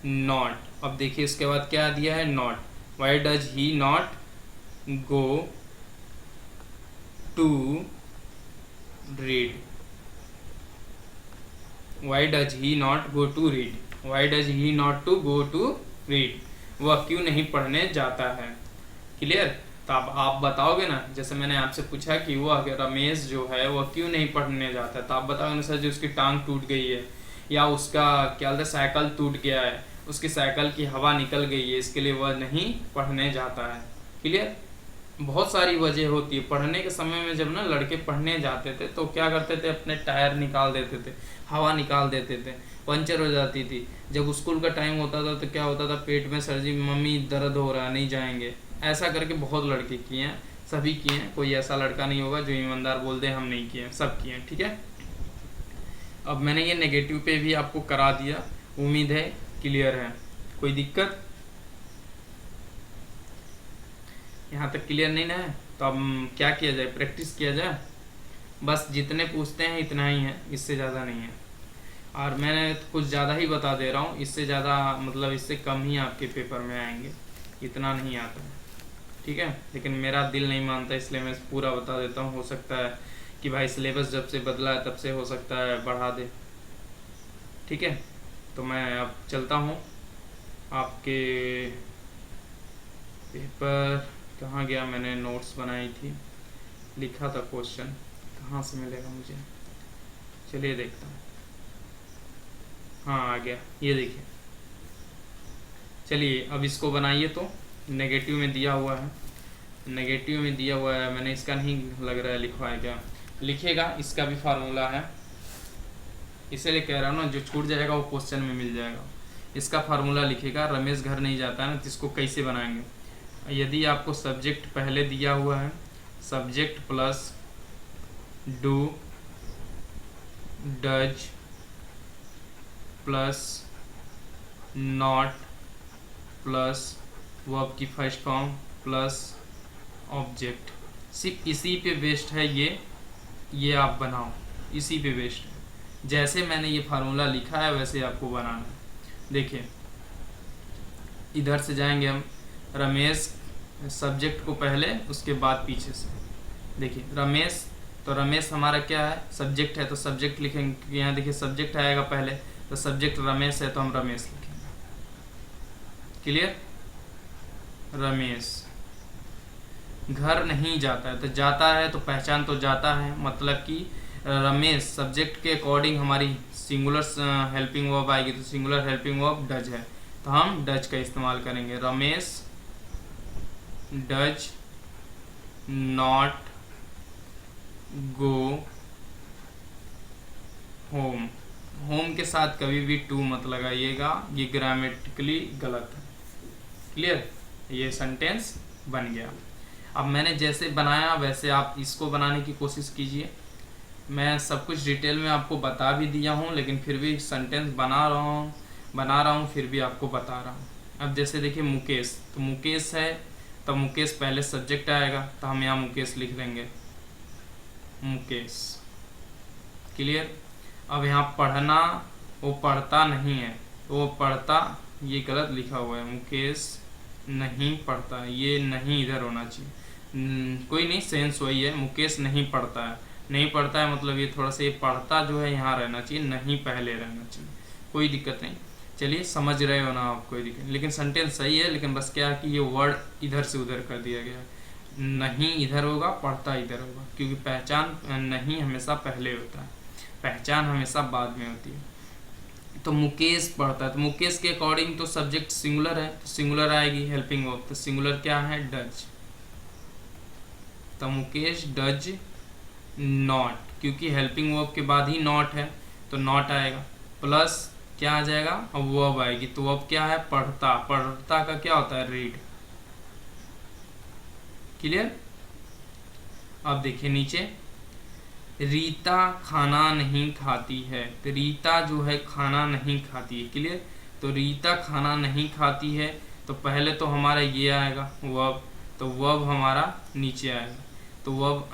not. अब देखिए इसके बाद क्या दिया है? Not. Why does he not go to read, why does he not go to read, why does he not to go to read, वह क्यों नहीं पढ़ने जाता है। क्लियर? तो अब आप बताओगे ना, जैसे मैंने आपसे पूछा कि वह रमेश जो है वह क्यों नहीं पढ़ने जाता है, तो आप बताओगे ना सर जी उसकी टांग टूट गई है, या उसका क्या बोलते साइकिल टूट गया है, उसकी साइकिल की हवा निकल गई है, इसके लिए वह नहीं पढ़ने जाता है। क्लियर? बहुत सारी वजह होती है। पढ़ने के समय में जब ना लड़के पढ़ने जाते थे तो क्या करते थे, अपने टायर निकाल देते थे, हवा निकाल देते थे, पंचर हो जाती थी। जब स्कूल का टाइम होता था तो क्या होता था, पेट में सर्जी, मम्मी दर्द हो रहा है नहीं जाएंगे, ऐसा करके बहुत लड़के किए हैं, सभी किए हैं। कोई ऐसा लड़का नहीं होगा जो ईमानदार बोल दे हम नहीं किए, सब किए हैं। ठीक है, अब मैंने ये नेगेटिव पे भी आपको करा दिया, उम्मीद है क्लियर है। कोई दिक्कत यहाँ तक क्लियर नहीं ना है? तो अब क्या किया जाए, प्रैक्टिस किया जाए। बस जितने पूछते हैं इतना ही है, इससे ज़्यादा नहीं है। और मैंने कुछ ज़्यादा ही बता दे रहा हूँ, इससे ज़्यादा मतलब इससे कम ही आपके पेपर में आएंगे, इतना नहीं आता है। ठीक है, लेकिन मेरा दिल नहीं मानता इसलिए मैं पूरा बता देता हूँ। हो सकता है कि भाई सिलेबस जब से बदला है तब से हो सकता है बढ़ा दे। ठीक है, तो मैं अब चलता हूँ। आपके पेपर कहाँ गया, मैंने नोट्स बनाई थी, लिखा था क्वेश्चन, कहाँ से मिलेगा मुझे, चलिए देखता हूँ। हाँ आ गया, ये देखिए। चलिए अब इसको बनाइए। तो नेगेटिव में दिया हुआ है, नेगेटिव में दिया हुआ है, मैंने इसका नहीं लग रहा है लिखवाया क्या, लिखेगा, इसका भी फार्मूला है, इसीलिए कह रहा हूँ ना, जो छूट जाएगा वो क्वेश्चन में मिल जाएगा। इसका फार्मूला लिखेगा। रमेश घर नहीं जाता है ना, तो इसको कैसे बनाएंगे। यदि आपको सब्जेक्ट पहले दिया हुआ है, subject plus do does plus not plus verb की फर्स्ट फॉर्म प्लस ऑब्जेक्ट, सिर्फ इसी पे बेस्ड है ये आप बनाओ, इसी पे बेस्ड है। जैसे मैंने ये फार्मूला लिखा है वैसे आपको बनाना है। देखिए इधर से जाएंगे हम, रमेश सब्जेक्ट को पहले, उसके बाद पीछे से। देखिए रमेश, तो रमेश हमारा क्या है, सब्जेक्ट है, तो सब्जेक्ट लिखेंगे। यहाँ देखिए सब्जेक्ट आएगा पहले, तो सब्जेक्ट रमेश है तो हम रमेश लिखेंगे। क्लियर, रमेश घर नहीं जाता है, तो जाता है तो पहचान तो जाता है, मतलब कि रमेश सब्जेक्ट के अकॉर्डिंग हमारी सिंगुलर हेल्पिंग वर्ब आएगी, तो सिंगुलर हेल्पिंग वर्ब डज है, तो हम डज का इस्तेमाल करेंगे। Ramesh does not go home. Home के साथ कभी भी टू मत लगाइएगा, ये ग्रामेटिकली गलत है। क्लियर, ये सेंटेंस बन गया। अब मैंने जैसे बनाया वैसे आप इसको बनाने की कोशिश कीजिए। मैं सब कुछ डिटेल में आपको बता भी दिया हूँ, लेकिन फिर भी सेंटेंस बना रहा हूँ, फिर भी आपको बता रहा हूँ। अब जैसे देखिए मुकेश, तो मुकेश है तो मुकेश पहले सब्जेक्ट आएगा, तो हम यहाँ मुकेश लिख देंगे, मुकेश। क्लियर, अब यहाँ पढ़ना, वो पढ़ता नहीं है, तो वो पढ़ता, ये गलत लिखा हुआ है, मुकेश नहीं पढ़ता, ये नहीं इधर होना चाहिए। कोई नहीं, सेंस वही है, मुकेश नहीं पढ़ता है, नहीं पढ़ता है मतलब ये थोड़ा सा, ये पढ़ता जो है यहाँ रहना चाहिए, नहीं पहले रहना चाहिए, कोई दिक्कत नहीं। चलिए समझ रहे हो ना आप, कोई दिक्कत, लेकिन सेंटेंस सही है, लेकिन बस क्या है कि ये वर्ड इधर से उधर कर दिया गया है। नहीं इधर होगा, पढ़ता इधर होगा, क्योंकि पहचान नहीं हमेशा पहले होता है, पहचान हमेशा बाद में होती है। तो मुकेश पढ़ता है, तो मुकेश के अकॉर्डिंग तो सब्जेक्ट सिंगुलर है, तो सिंगुलर आएगी हेल्पिंग वर्ब, तो सिंगुलर क्या है, डज। तो मुकेश डज नॉट, क्योंकि हेल्पिंग वर्ब के बाद ही नॉट है तो नॉट आएगा, प्लस क्या आ जाएगा, अब वर्ब आएगी, तो वर्ब क्या है, पढ़ता। पढ़ता का क्या होता है, रीड। क्लियर, अब देखिए नीचे, रीता खाना नहीं खाती है, तो रीता जो है खाना नहीं खाती है। क्लियर, तो रीता खाना नहीं खाती है, तो पहले तो हमारा ये आएगा वर्ब, तो वर्ब हमारा नीचे आएगा, तो वर्ब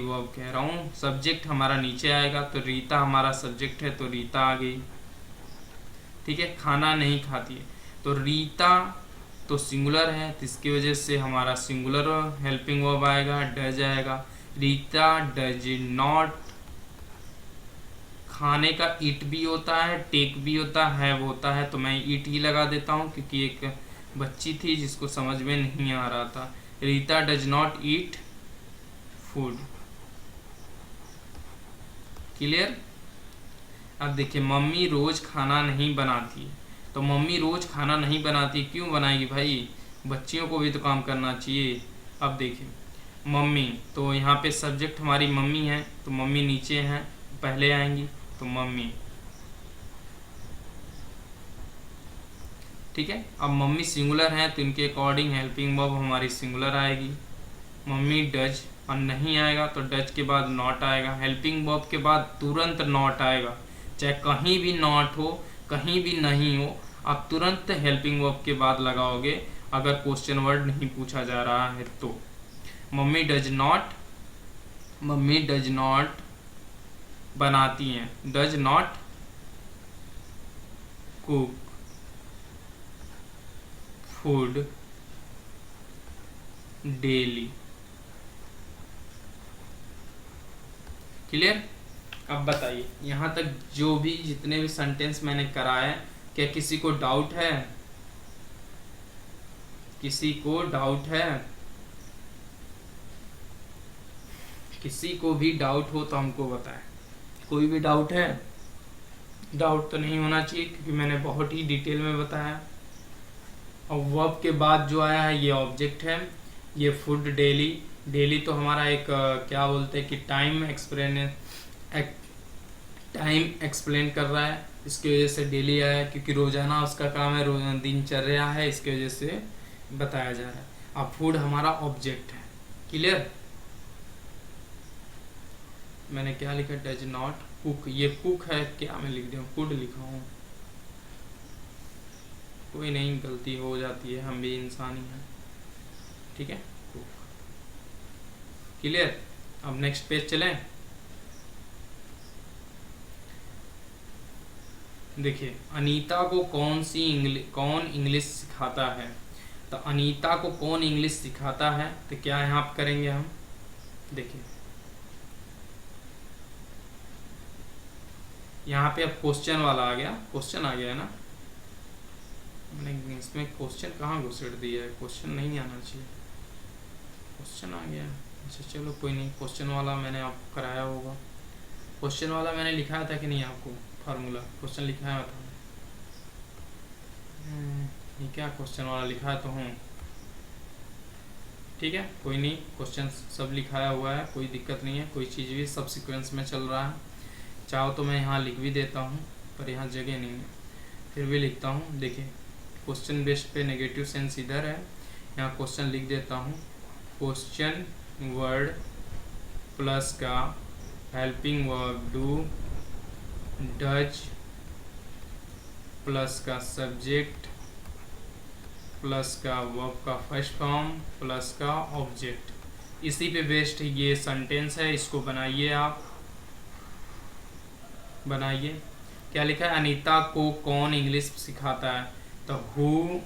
वर्ब कह रहा हूँ, सब्जेक्ट हमारा नीचे आएगा, तो रीता हमारा सब्जेक्ट है, तो रीता आ गई। ठीक है, खाना नहीं खाती है, तो रीता तो सिंगुलर है, तो इसकी वजह से हमारा सिंगुलर हेल्पिंग वर्ब आएगा, डज आएगा। रीता डज नॉट, खाने का ईट भी होता है, टेक भी होता है, हैव होता है, तो मैं ईट ही लगा देता हूँ, क्योंकि एक बच्ची थी जिसको समझ में नहीं आ रहा था। Rita does not eat food. Clear, अब देखिए मम्मी रोज खाना नहीं बनाती, तो मम्मी रोज खाना नहीं बनाती, क्यों बनाएगी भाई, बच्चियों को भी तो काम करना चाहिए, अब देखिए मम्मी, तो यहाँ पे सब्जेक्ट हमारी मम्मी है, तो मम्मी नीचे हैं, पहले आएंगी, तो मम्मी। ठीक है, अब मम्मी सिंगुलर है तो इनके अकॉर्डिंग हेल्पिंग वर्ब हमारी सिंगुलर आएगी। मम्मी डज, और नहीं आएगा तो डज के बाद नॉट आएगा। हेल्पिंग वर्ब के बाद तुरंत नॉट आएगा, चाहे कहीं भी नॉट हो, कहीं भी नहीं हो, आप तुरंत हेल्पिंग वर्ब के बाद लगाओगे अगर क्वेश्चन वर्ड नहीं पूछा जा रहा है तो। Mummy does not, mummy does not बनाती हैं, does not cook food daily. Clear? अब बताइए यहाँ तक जो भी जितने भी सेंटेंस मैंने कराए, क्या किसी को डाउट है? किसी को डाउट है? किसी को भी डाउट हो तो हमको बताएं। कोई भी डाउट है? डाउट तो नहीं होना चाहिए क्योंकि मैंने बहुत ही डिटेल में बताया। और वर्ब के बाद जो आया है ये ऑब्जेक्ट है, ये फूड डेली। डेली तो हमारा एक क्या बोलते हैं कि टाइम एक्सप्लेन कर रहा है, इसकी वजह से डेली आया, क्योंकि रोजाना उसका काम है, दिनचर्या है, इसकी वजह से बताया जा रहा है। अब फूड हमारा ऑब्जेक्ट है। क्लियर? मैंने क्या लिखा? डज नॉट कुक, ये कुक है क्या मैं लिख दूँ? फूड लिखा हूँ, कोई नहीं, गलती हो जाती है, हम भी इंसान ही हैं। ठीक है, कुक। क्लियर? अब नेक्स्ट पेज चलें। देखिए अनीता को कौन इंग्लिश सिखाता है? तो अनीता को कौन इंग्लिश सिखाता है, तो क्या यहाँ आप करेंगे हम? देखिए यहाँ पे अब क्वेश्चन वाला आ गया, क्वेश्चन आ गया है ना, मैंने इसमें क्वेश्चन कहाँ घुसेड़ दिया है? क्वेश्चन नहीं आना चाहिए, क्वेश्चन आ गया। अच्छा चलो कोई नहीं, क्वेश्चन वाला मैंने आपको कराया होगा। क्वेश्चन वाला मैंने लिखाया था कि नहीं आपको? फार्मूला क्वेश्चन लिखाया था। ये क्या क्वेश्चन वाला लिखा तो हूँ। ठीक है, कोई नहीं, क्वेश्चन सब लिखाया हुआ है, कोई दिक्कत नहीं है, कोई चीज़ भी सब सीक्वेंस में चल रहा है। चाहो तो मैं यहाँ लिख भी देता हूँ, पर यहाँ जगह नहीं है, फिर भी लिखता हूँ। देखिए क्वेश्चन बेस्ड पे नेगेटिव सेंस इधर है, यहाँ क्वेश्चन लिख देता हूँ। क्वेश्चन वर्ड प्लस का helping verb do, does plus का सब्जेक्ट प्लस का वर्ब का फर्स्ट फॉर्म प्लस का ऑब्जेक्ट, इसी पे बेस्ड ये सेंटेंस है। इसको बनाइए, आप बनाइए। क्या लिखा है? अनीता को कौन इंग्लिश सिखाता है? तो who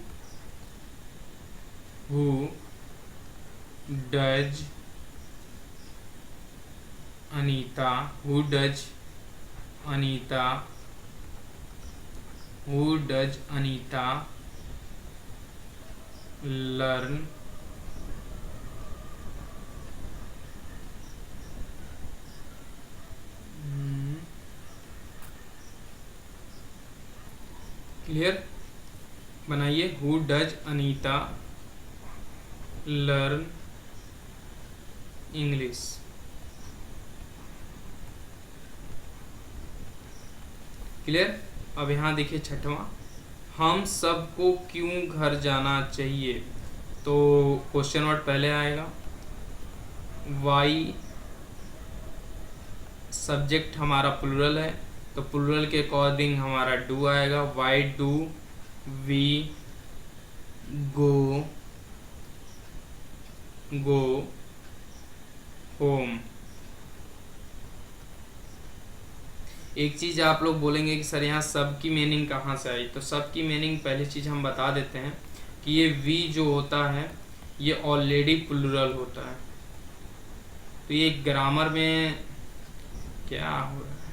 does Anita, who does Anita, who does Anita learn clear? बनाइए, who does Anita learn English. Clear? अब यहाँ देखिए छठवां, हम सबको क्यों घर जाना चाहिए? तो क्वेश्चन वर्ड पहले आएगा, वाई सब्जेक्ट हमारा प्लूरल है, तो प्लूरल के अकॉर्डिंग हमारा डू आएगा। Why do we go home. एक चीज आप लोग बोलेंगे कि सर यहाँ सब की मीनिंग कहाँ से आई? तो सब की मीनिंग पहली चीज हम बता देते हैं कि ये वी जो होता है ये ऑलरेडी प्लूरल होता है। तो ये ग्रामर में क्या हो रहा है,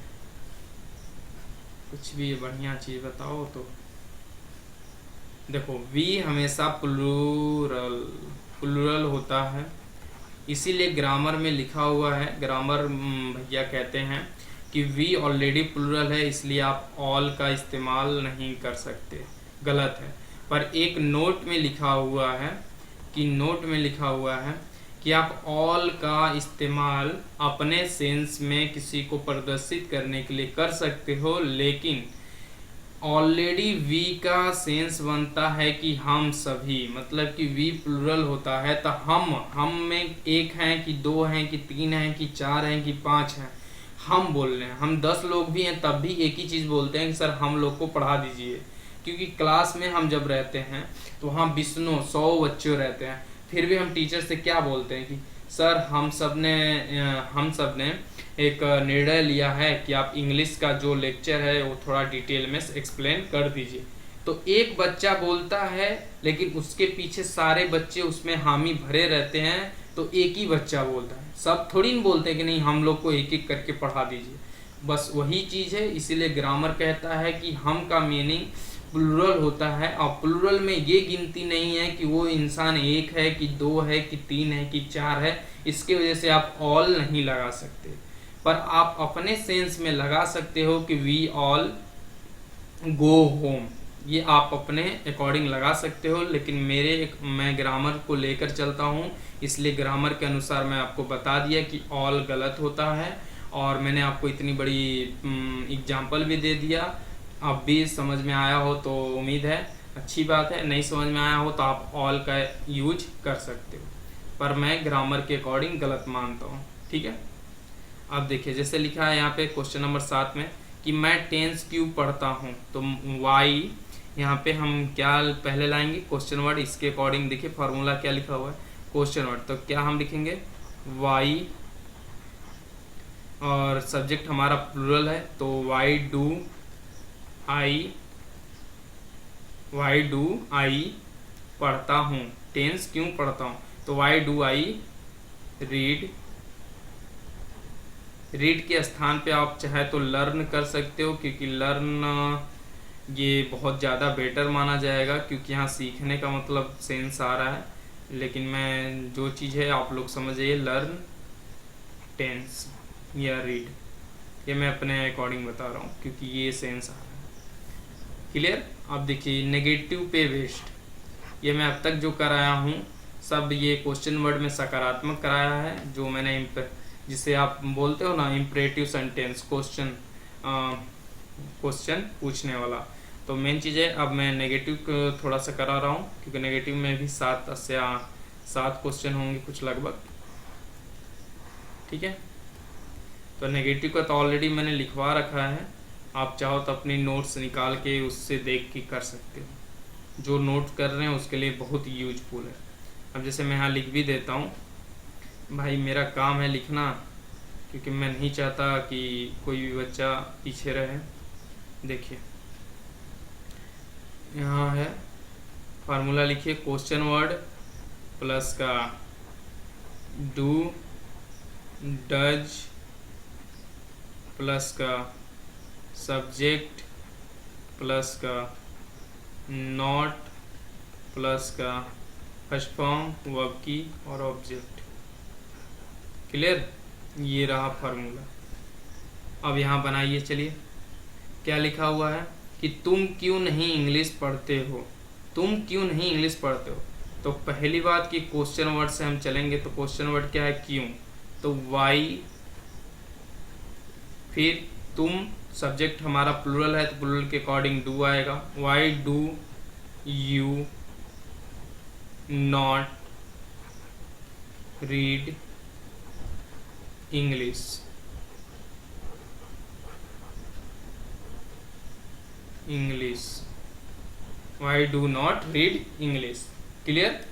कुछ भी बढ़िया चीज बताओ। तो देखो वी हमेशा प्लूरल होता है, इसीलिए ग्रामर में लिखा हुआ है। ग्रामर भैया कहते हैं कि वी ऑलरेडी प्लूरल है, इसलिए आप ऑल का इस्तेमाल नहीं कर सकते, गलत है। पर एक नोट में लिखा हुआ है कि कि आप ऑल का इस्तेमाल अपने सेंस में किसी को प्रदर्शित करने के लिए कर सकते हो, लेकिन ऑलरेडी वी का सेंस बनता है कि हम सभी, मतलब कि वी प्लूरल होता है, तो हम में एक हैं कि दो हैं कि तीन हैं कि चार हैं कि पांच हैं, हम बोल रहे हैं। हम 10 लोग भी हैं तब भी एक ही चीज़ बोलते हैं कि सर हम लोग को पढ़ा दीजिए, क्योंकि क्लास में हम जब रहते हैं तो वहाँ 100 बच्चे रहते हैं, फिर भी हम टीचर से क्या बोलते हैं कि सर हम सब ने एक निर्णय लिया है कि आप इंग्लिश का जो लेक्चर है वो थोड़ा डिटेल में एक्सप्लेन कर दीजिए। तो एक बच्चा बोलता है, लेकिन उसके पीछे सारे बच्चे उसमें हामी भरे रहते हैं, तो एक ही बच्चा बोलता है। सब थोड़ी न बोलते कि नहीं हम लोग को एक एक करके पढ़ा दीजिए। बस वही चीज़ है, इसीलिए ग्रामर कहता है कि हम का मीनिंग प्लूरल होता है, और प्लूरल में ये गिनती नहीं है कि वो इंसान एक है कि दो है कि तीन है कि चार है। इसके वजह से आप ऑल नहीं लगा सकते, पर आप अपने सेंस में लगा सकते हो कि वी ऑल गो होम। ये आप अपने अकॉर्डिंग लगा सकते हो, लेकिन मैं ग्रामर को लेकर चलता हूँ, इसलिए ग्रामर के अनुसार मैं आपको बता दिया कि ऑल गलत होता है, और मैंने आपको इतनी बड़ी एग्जाम्पल भी दे दिया। अब भी समझ में आया हो तो उम्मीद है अच्छी बात है, नहीं समझ में आया हो तो आप ऑल का यूज कर सकते हो, पर मैं ग्रामर के अकॉर्डिंग गलत मानता हूँ। ठीक है, अब देखिए जैसे लिखा है यहाँ पे क्वेश्चन नंबर 7 में कि मैं टेंस क्यों पढ़ता हूँ, तो वाई यहाँ पे हम क्या पहले लाएंगे, क्वेश्चन वर्ड। इसके अकॉर्डिंग देखिए फार्मूला क्या लिखा हुआ है, क्वेश्चन वर्ड, तो क्या हम लिखेंगे वाई, और सब्जेक्ट हमारा प्लूरल है तो वाई डू आई पढ़ता हूँ। टेंस क्यों पढ़ता हूँ, तो Y do I read. Read के स्थान पे आप चाहे तो लर्न कर सकते हो, क्योंकि लर्न ये बहुत ज़्यादा बेटर माना जाएगा, क्योंकि यहाँ सीखने का मतलब सेंस आ रहा है। लेकिन मैं जो चीज़ है आप लोग समझिए, लर्न, टेंस या रीड, ये मैं अपने अकॉर्डिंग बता रहा हूँ क्योंकि ये सेंस आ रहा है। क्लियर। अब देखिए नेगेटिव पे वेस्ट, ये मैं अब तक जो कराया हूँ सब ये क्वेश्चन वर्ड में सकारात्मक कराया है, जो मैंने जिसे आप बोलते हो ना इम्परेटिव सेंटेंस, क्वेश्चन पूछने वाला। तो मेन चीज़ है, अब मैं नेगेटिव थोड़ा सा करा रहा हूँ, क्योंकि नेगेटिव में भी 7 से 7 क्वेश्चन होंगे कुछ लगभग। ठीक है, तो नेगेटिव का तो ऑलरेडी मैंने लिखवा रखा है, आप चाहो तो अपनी नोट्स निकाल के उससे देख के कर सकते हो। जो नोट कर रहे हैं उसके लिए बहुत यूजफुल है। अब जैसे मैं यहाँ लिख भी देता हूँ, भाई मेरा काम है लिखना, क्योंकि मैं नहीं चाहता कि कोई भी बच्चा पीछे रहे। देखिए यहाँ है फार्मूला, लिखिए क्वेश्चन वर्ड प्लस का डू डज प्लस का सब्जेक्ट प्लस का नॉट प्लस का फर्स्ट फॉर्म वर्ब की और ऑब्जेक्ट। क्लियर, ये रहा फार्मूला। अब यहाँ बनाइए, चलिए क्या लिखा हुआ है कि तुम क्यों नहीं इंग्लिश पढ़ते हो, तुम क्यों नहीं इंग्लिश पढ़ते हो। तो पहली बात कि क्वेश्चन वर्ड से हम चलेंगे, तो क्वेश्चन वर्ड क्या है, क्यों, तो वाई, फिर तुम, सब्जेक्ट हमारा प्लूरल है तो प्लूरल के अकॉर्डिंग डू आएगा, why do you not read English. Why do not read English. Clear,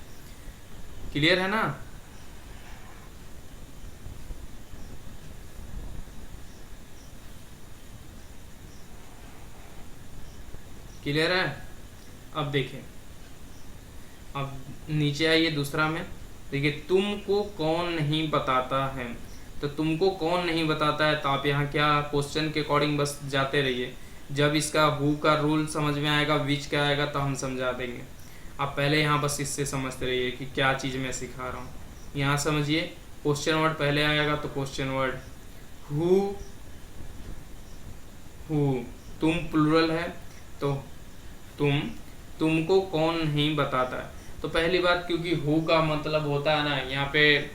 clear है ना। क्लियर है। अब देखिए, अब नीचे आइए दूसरा में, देखिए तुमको कौन नहीं बताता है, तो तुमको कौन नहीं बताता है, तो आप यहाँ क्या क्वेश्चन के अकॉर्डिंग बस जाते रहिए। जब इसका हु का रूल समझ में आएगा, विच का आएगा तो हम समझा देंगे। आप पहले यहाँ बस इससे समझते रहिए कि क्या चीज़ मैं सिखा रहा हूँ। यहाँ समझिए, क्वेश्चन वर्ड पहले आएगा तो क्वेश्चन वर्ड हु, तुम प्लूरल है तो तुमको कौन नहीं बताता है। तो पहली बात, क्योंकि हु का मतलब होता है ना, यहाँ पे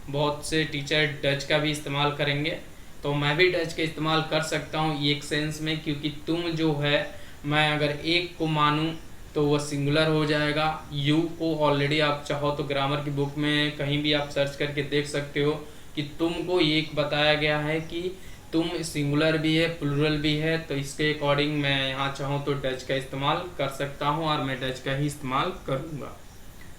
बहुत से टीचर डच का भी इस्तेमाल करेंगे, तो मैं भी डच का इस्तेमाल कर सकता हूँ एक सेंस में, क्योंकि तुम जो है, मैं अगर एक को मानूं तो वह सिंगुलर हो जाएगा। यू को ऑलरेडी आप चाहो तो ग्रामर की बुक में कहीं भी आप सर्च करके देख सकते हो कि तुमको एक बताया गया है कि तुम सिंगुलर भी है प्लूरल भी है, तो इसके अकॉर्डिंग मैं यहाँ चाहूँ तो डच का इस्तेमाल कर सकता हूँ, और मैं डच का ही इस्तेमाल करूँगा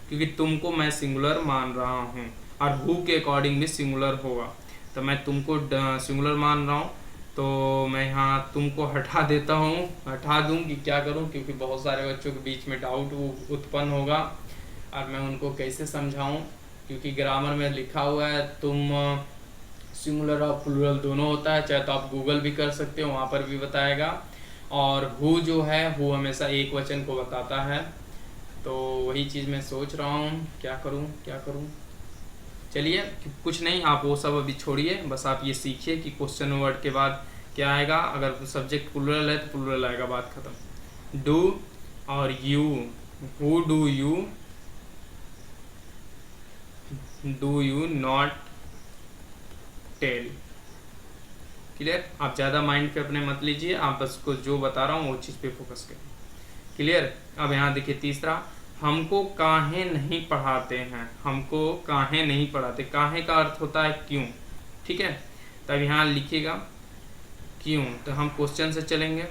क्योंकि तुमको मैं सिंगुलर मान रहा हूँ, और हु के अकॉर्डिंग भी सिंगुलर होगा। तो मैं तुमको सिंगुलर मान रहा हूँ, तो मैं यहाँ तुमको हटा देता हूँ, हटा दूँ कि क्या करूँ, क्योंकि बहुत सारे बच्चों के बीच में डाउट उत्पन्न होगा और मैं उनको कैसे समझाऊँ, क्योंकि ग्रामर में लिखा हुआ है तुम सिंगुलर और प्लूरल दोनों होता है। चाहे तो आप गूगल भी कर सकते हो, वहाँ पर भी बताएगा। और हु जो है, हु हमेशा एक वचन को बताता है, तो वही चीज़ मैं सोच रहा हूँ क्या करूँ क्या करूँ। चलिए कुछ नहीं, आप वो सब अभी छोड़िए, बस आप ये सीखिए कि क्वेश्चन वर्ड के बाद क्या आएगा। अगर सब्जेक्ट प्लूरल है तो प्लूरल आएगा, बात खत्म। डू और you, who do you not tell. Clear? आप ज़्यादा माइंड पे अपने मत लीजिए, आप बस को जो बता रहा हूँ वो चीज़ पे फोकस करिए। क्लियर? अब यहाँ देखिए तीसरा, हमको काहे नहीं पढ़ाते हैं। हमको काहे नहीं पढ़ाते, काहे का अर्थ होता है क्यों, ठीक है। तब यहाँ लिखिएगा क्यों, तो हम क्वेश्चन से चलेंगे,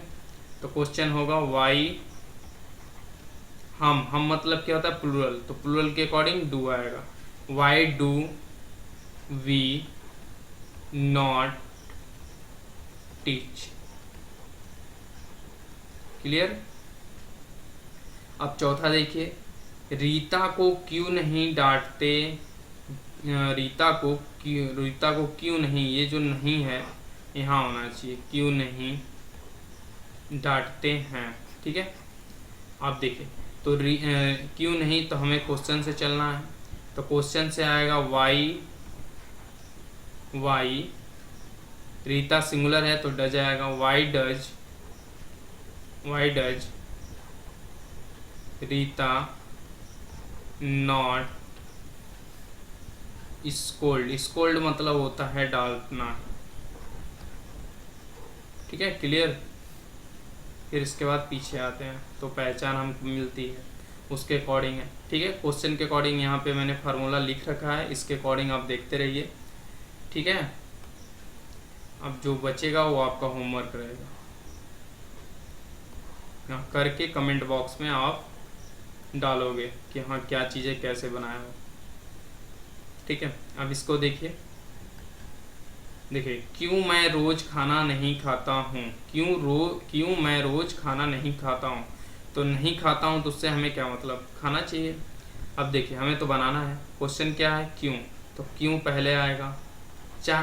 तो क्वेश्चन होगा वाई। हम मतलब क्या होता है प्लूरल, तो प्लूरल के अकॉर्डिंग डू आएगा। Why do we not teach. Clear? अब चौथा देखिए, रीता को क्यों नहीं डांटते। रीता को क्यों नहीं, ये जो नहीं है यहाँ होना चाहिए, क्यों नहीं डांटते हैं, ठीक है। आप देखिए तो क्यों नहीं, तो हमें क्वेश्चन से चलना है, तो क्वेश्चन से आएगा वाई। रीता सिंगुलर है तो डज आएगा, why does Rita not scold मतलब होता है डांटना, ठीक है। क्लियर? फिर इसके बाद पीछे आते हैं, तो पहचान हमको मिलती है उसके अकॉर्डिंग है, ठीक है। क्वेश्चन के अकॉर्डिंग यहाँ पे मैंने फार्मूला लिख रखा है, इसके अकॉर्डिंग आप देखते रहिए, ठीक है। अब जो बचेगा वो आपका होमवर्क रहेगा, यहाँ करके कमेंट बॉक्स में आप डालोगे कि हाँ क्या चीज़ें कैसे बनाया हो, ठीक है। अब इसको देखिए क्यों मैं रोज खाना नहीं खाता हूँ, क्यों मैं रोज खाना नहीं खाता हूँ, तो नहीं खाता हूँ तो उससे हमें क्या मतलब, खाना चाहिए। अब देखिए हमें तो बनाना है, क्वेश्चन क्या है क्यों, तो क्यों पहले आएगा।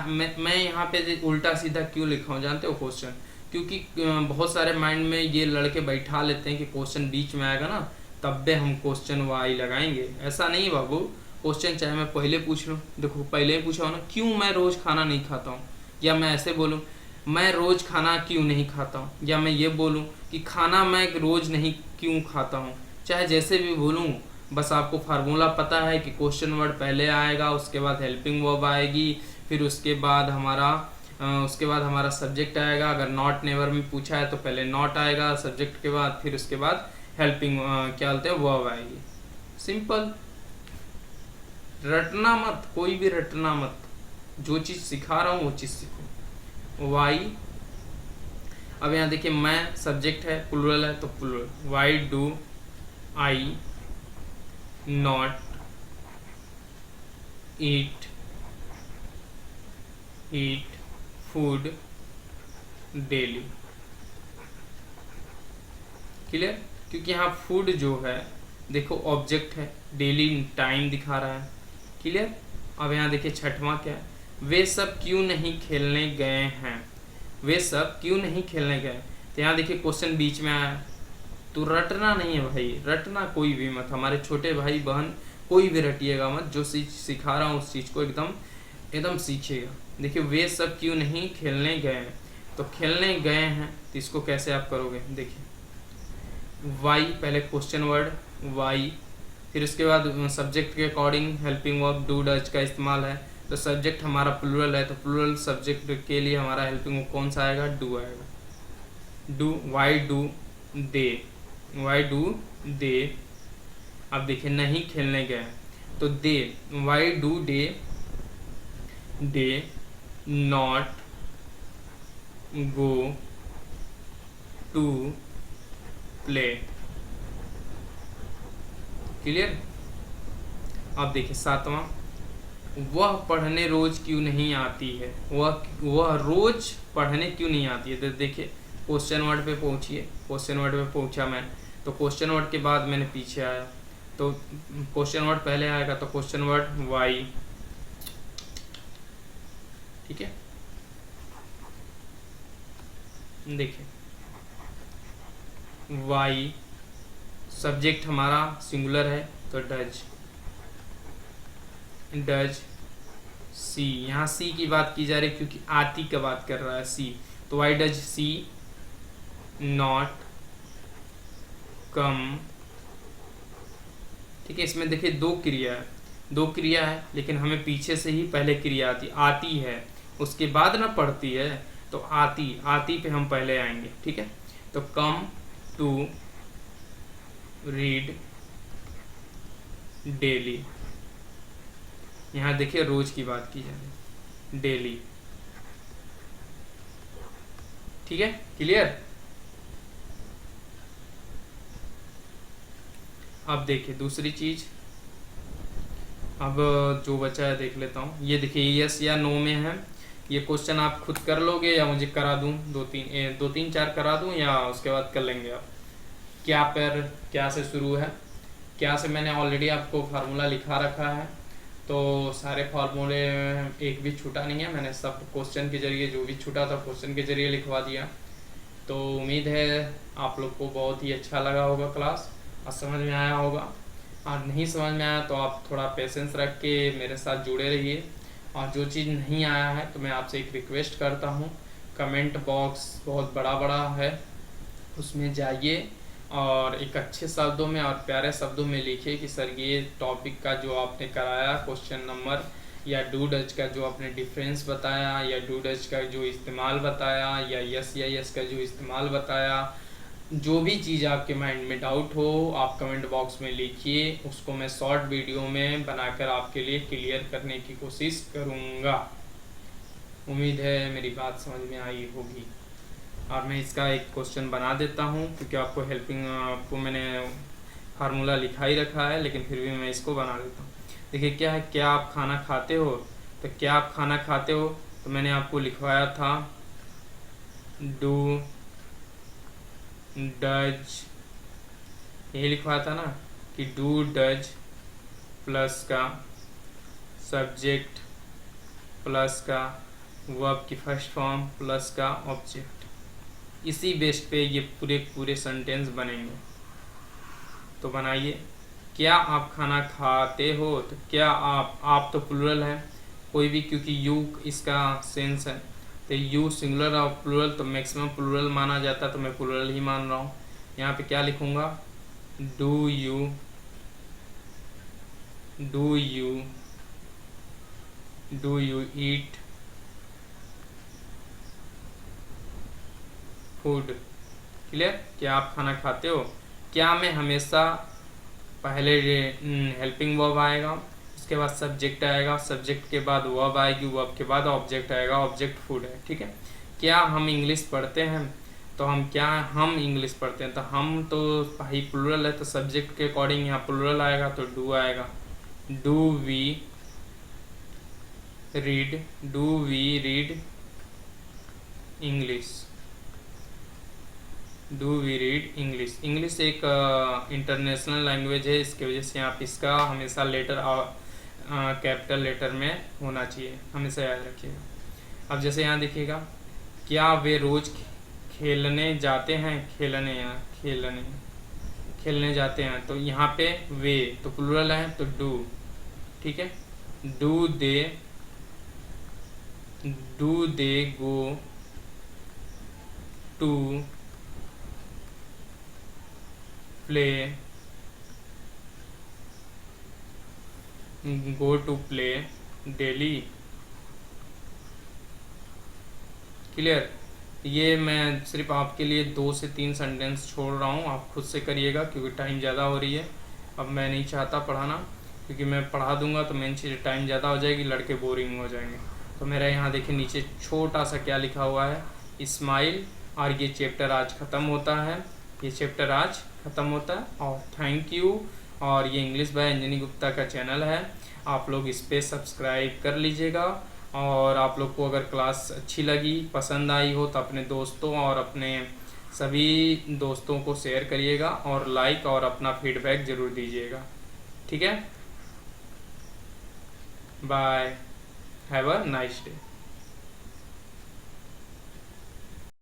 मैं यहाँ पे उल्टा सीधा क्यों लिखा हूँ जानते हो क्वेश्चन, क्योंकि बहुत सारे माइंड में ये लड़के बैठा लेते हैं कि क्वेश्चन बीच में आएगा ना तब भी हम क्वेश्चन वाई लगाएंगे। ऐसा नहीं बाबू, क्वेश्चन चाहे मैं पहले पूछ लूँ, देखो पहले ही पूछा हो ना, क्यों मैं रोज़ खाना नहीं खाता हूँ, या मैं ऐसे बोलूँ मैं रोज़ खाना क्यों नहीं खाता हूँ, या मैं ये बोलूँ कि खाना मैं रोज़ नहीं क्यों खाता हूँ, चाहे जैसे भी बोलूँ, बस आपको फार्मूला पता है कि क्वेश्चन वर्ड पहले आएगा, उसके बाद हेल्पिंग वर्ब आएगी, फिर उसके बाद हमारा सब्जेक्ट आएगा। अगर नॉट नेवर में पूछा है तो पहले नॉट आएगा सब्जेक्ट के बाद, फिर उसके बाद हेल्पिंग क्या बोलते हैं वर्ब आएगी। सिंपल, रटना मत, कोई भी रटना मत, जो चीज़ सिखा रहा हूँ वो चीज़ सीखो। वाई, अब यहाँ देखिए मैं सब्जेक्ट है, प्लूरल है तो plural, why do I not eat food daily. Clear? क्योंकि यहाँ फूड जो है देखो ऑब्जेक्ट है, डेली टाइम दिखा रहा है। क्लियर? अब यहाँ देखिए छठवां क्या है, वे सब क्यों नहीं खेलने गए हैं, वे सब क्यों नहीं खेलने गए। तो यहाँ देखिए क्वेश्चन बीच में आया, तो रटना नहीं है भाई, रटना कोई भी मत, हमारे छोटे भाई बहन कोई भी रटिएगा मत, जो सिखा रहा हूँ उस चीज़ को एकदम सीखिएगा। देखिए वे सब क्यों नहीं खेलने गए हैं, तो खेलने गए हैं तो इसको कैसे आप करोगे, देखिए वाई पहले क्वेश्चन वर्ड वाई फिर उसके बाद सब्जेक्ट के according helping verb do does का इस्तेमाल है। तो सब्जेक्ट हमारा प्लूरल है, तो प्लूरल सब्जेक्ट के लिए हमारा हेल्पिंग वर्ब कौन सा आएगा? डू आएगा। Do, why do they, why do they. अब देखिए नहीं खेलने गए तो they, why do they they not go to play. Clear? अब देखिए 7वां, वह पढ़ने रोज क्यों नहीं आती है? वह रोज पढ़ने क्यों नहीं आती है? तो देखिए क्वेश्चन वर्ड पे पहुंचिए, क्वेश्चन वर्ड पे पहुंचा मैं, तो क्वेश्चन वर्ड के बाद मैंने पीछे आया, तो क्वेश्चन वर्ड पहले आएगा, तो क्वेश्चन वर्ड वाई। ठीक है, देखिए वाई, सब्जेक्ट हमारा सिंगुलर है तो डज, डज सी। यहाँ सी की बात की जा रही है क्योंकि आती का बात कर रहा है सी, तो why does she not come. ठीक है, इसमें देखिए दो क्रिया है, लेकिन हमें पीछे से ही पहले क्रिया आती है, उसके बाद ना पढ़ती है, तो आती पे हम पहले आएंगे। ठीक है, तो कम टू रीड डेली, यहाँ देखिए रोज की बात की जा रही है, डेली। ठीक है, क्लियर? अब देखिए दूसरी चीज, अब जो बचा है देख लेता हूँ। ये देखिए यस या नो में है, ये क्वेश्चन आप खुद कर लोगे या मुझे करा दूं? दो तीन चार करा दूं या उसके बाद कर लेंगे आप? क्या पर क्या से शुरू है, क्या से मैंने ऑलरेडी आपको फार्मूला लिखा रखा है, तो सारे फार्मूले एक भी छूटा नहीं है, मैंने सब क्वेश्चन के जरिए जो भी छूटा था क्वेश्चन के जरिए लिखवा दिया। तो उम्मीद है आप लोग को बहुत ही अच्छा लगा होगा क्लास और समझ में आया होगा, और नहीं समझ में आया तो आप थोड़ा पेशेंस रख के मेरे साथ जुड़े रहिए। और जो चीज़ नहीं आया है तो मैं आपसे एक रिक्वेस्ट करता हूँ, कमेंट बॉक्स बहुत बड़ा है, उसमें जाइए और एक अच्छे शब्दों में और प्यारे शब्दों में लिखिए कि सर ये टॉपिक का जो आपने कराया क्वेश्चन नंबर, या डू डज का जो आपने डिफरेंस बताया, या डू डज का जो इस्तेमाल बताया, या यस का जो इस्तेमाल बताया, जो भी चीज़ आपके माइंड में डाउट हो आप कमेंट बॉक्स में लिखिए, उसको मैं शॉर्ट वीडियो में बनाकर आपके लिए क्लियर करने की कोशिश करूँगा। उम्मीद है मेरी बात समझ में आई होगी। और मैं इसका एक क्वेश्चन बना देता हूँ क्योंकि आपको मैंने फार्मूला लिखा ही रखा है, लेकिन फिर भी मैं इसको बना देता हूँ। देखिए क्या है, क्या आप खाना खाते हो? तो क्या आप खाना खाते हो, तो मैंने आपको लिखवाया था डू डज, यही लिखवाया था ना कि डू डज प्लस का सब्जेक्ट प्लस का वर्ब की फर्स्ट फॉर्म प्लस का ऑब्जेक्ट, इसी बेस पे ये पूरे सेंटेंस बनेंगे। तो बनाइए, क्या आप खाना खाते हो? तो क्या आप तो प्लूरल है कोई भी, क्योंकि यू इसका सेंस है, तो यू सिंगुलर और प्लूरल तो मैक्सिमम प्लूरल माना जाता है, तो मैं प्लूरल ही मान रहा हूँ। यहाँ पे क्या लिखूँगा? Do you eat food. Clear? क्या आप खाना खाते हो? क्या में हमेशा पहले हेल्पिंग वर्ब आएगा, उसके बाद सब्जेक्ट आएगा, सब्जेक्ट के बाद वर्ब आएगी, वर्ब के बाद ऑब्जेक्ट आएगा, ऑब्जेक्ट फूड है। ठीक है, क्या हम इंग्लिश पढ़ते हैं? तो हम इंग्लिश पढ़ते हैं, तो हम तो भाई प्लूरल है, तो सब्जेक्ट के अकॉर्डिंग यहाँ प्लूरल आएगा तो डू आएगा। Do we read English, do we read English. English एक इंटरनेशनल लैंग्वेज है, इसकी वजह से आप इसका हमेशा लेटर कैपिटल लेटर में होना चाहिए, हमेशा याद रखिएगा। अब जैसे यहाँ देखिएगा, क्या वे रोज खेलने जाते हैं? खेलने जाते हैं, तो यहाँ पे वे तो प्लूरल है तो डू। ठीक है, do they go to play go to play daily. Clear. ये मैं सिर्फ आपके लिए 2 से 3 सेंटेंस छोड़ रहा हूँ, आप खुद से करिएगा क्योंकि टाइम ज़्यादा हो रही है। अब मैं नहीं चाहता पढ़ाना, क्योंकि मैं पढ़ा दूंगा तो मेन चीज़ टाइम ज़्यादा हो जाएगी, लड़के बोरिंग हो जाएंगे। तो मेरा यहाँ देखिए नीचे छोटा सा क्या लिखा हुआ है, स्माइल। और ये चैप्टर आज ख़त्म होता है, ये चैप्टर आज ख़त्म होता है। और थैंक यू। और ये इंग्लिश बाय अंजनी गुप्ता का चैनल है, आप लोग इस पर सब्सक्राइब कर लीजिएगा। और आप लोग को अगर क्लास अच्छी लगी, पसंद आई हो, तो अपने दोस्तों और अपने सभी दोस्तों को शेयर करिएगा और लाइक और अपना फीडबैक ज़रूर दीजिएगा। ठीक है, bye, have a nice day.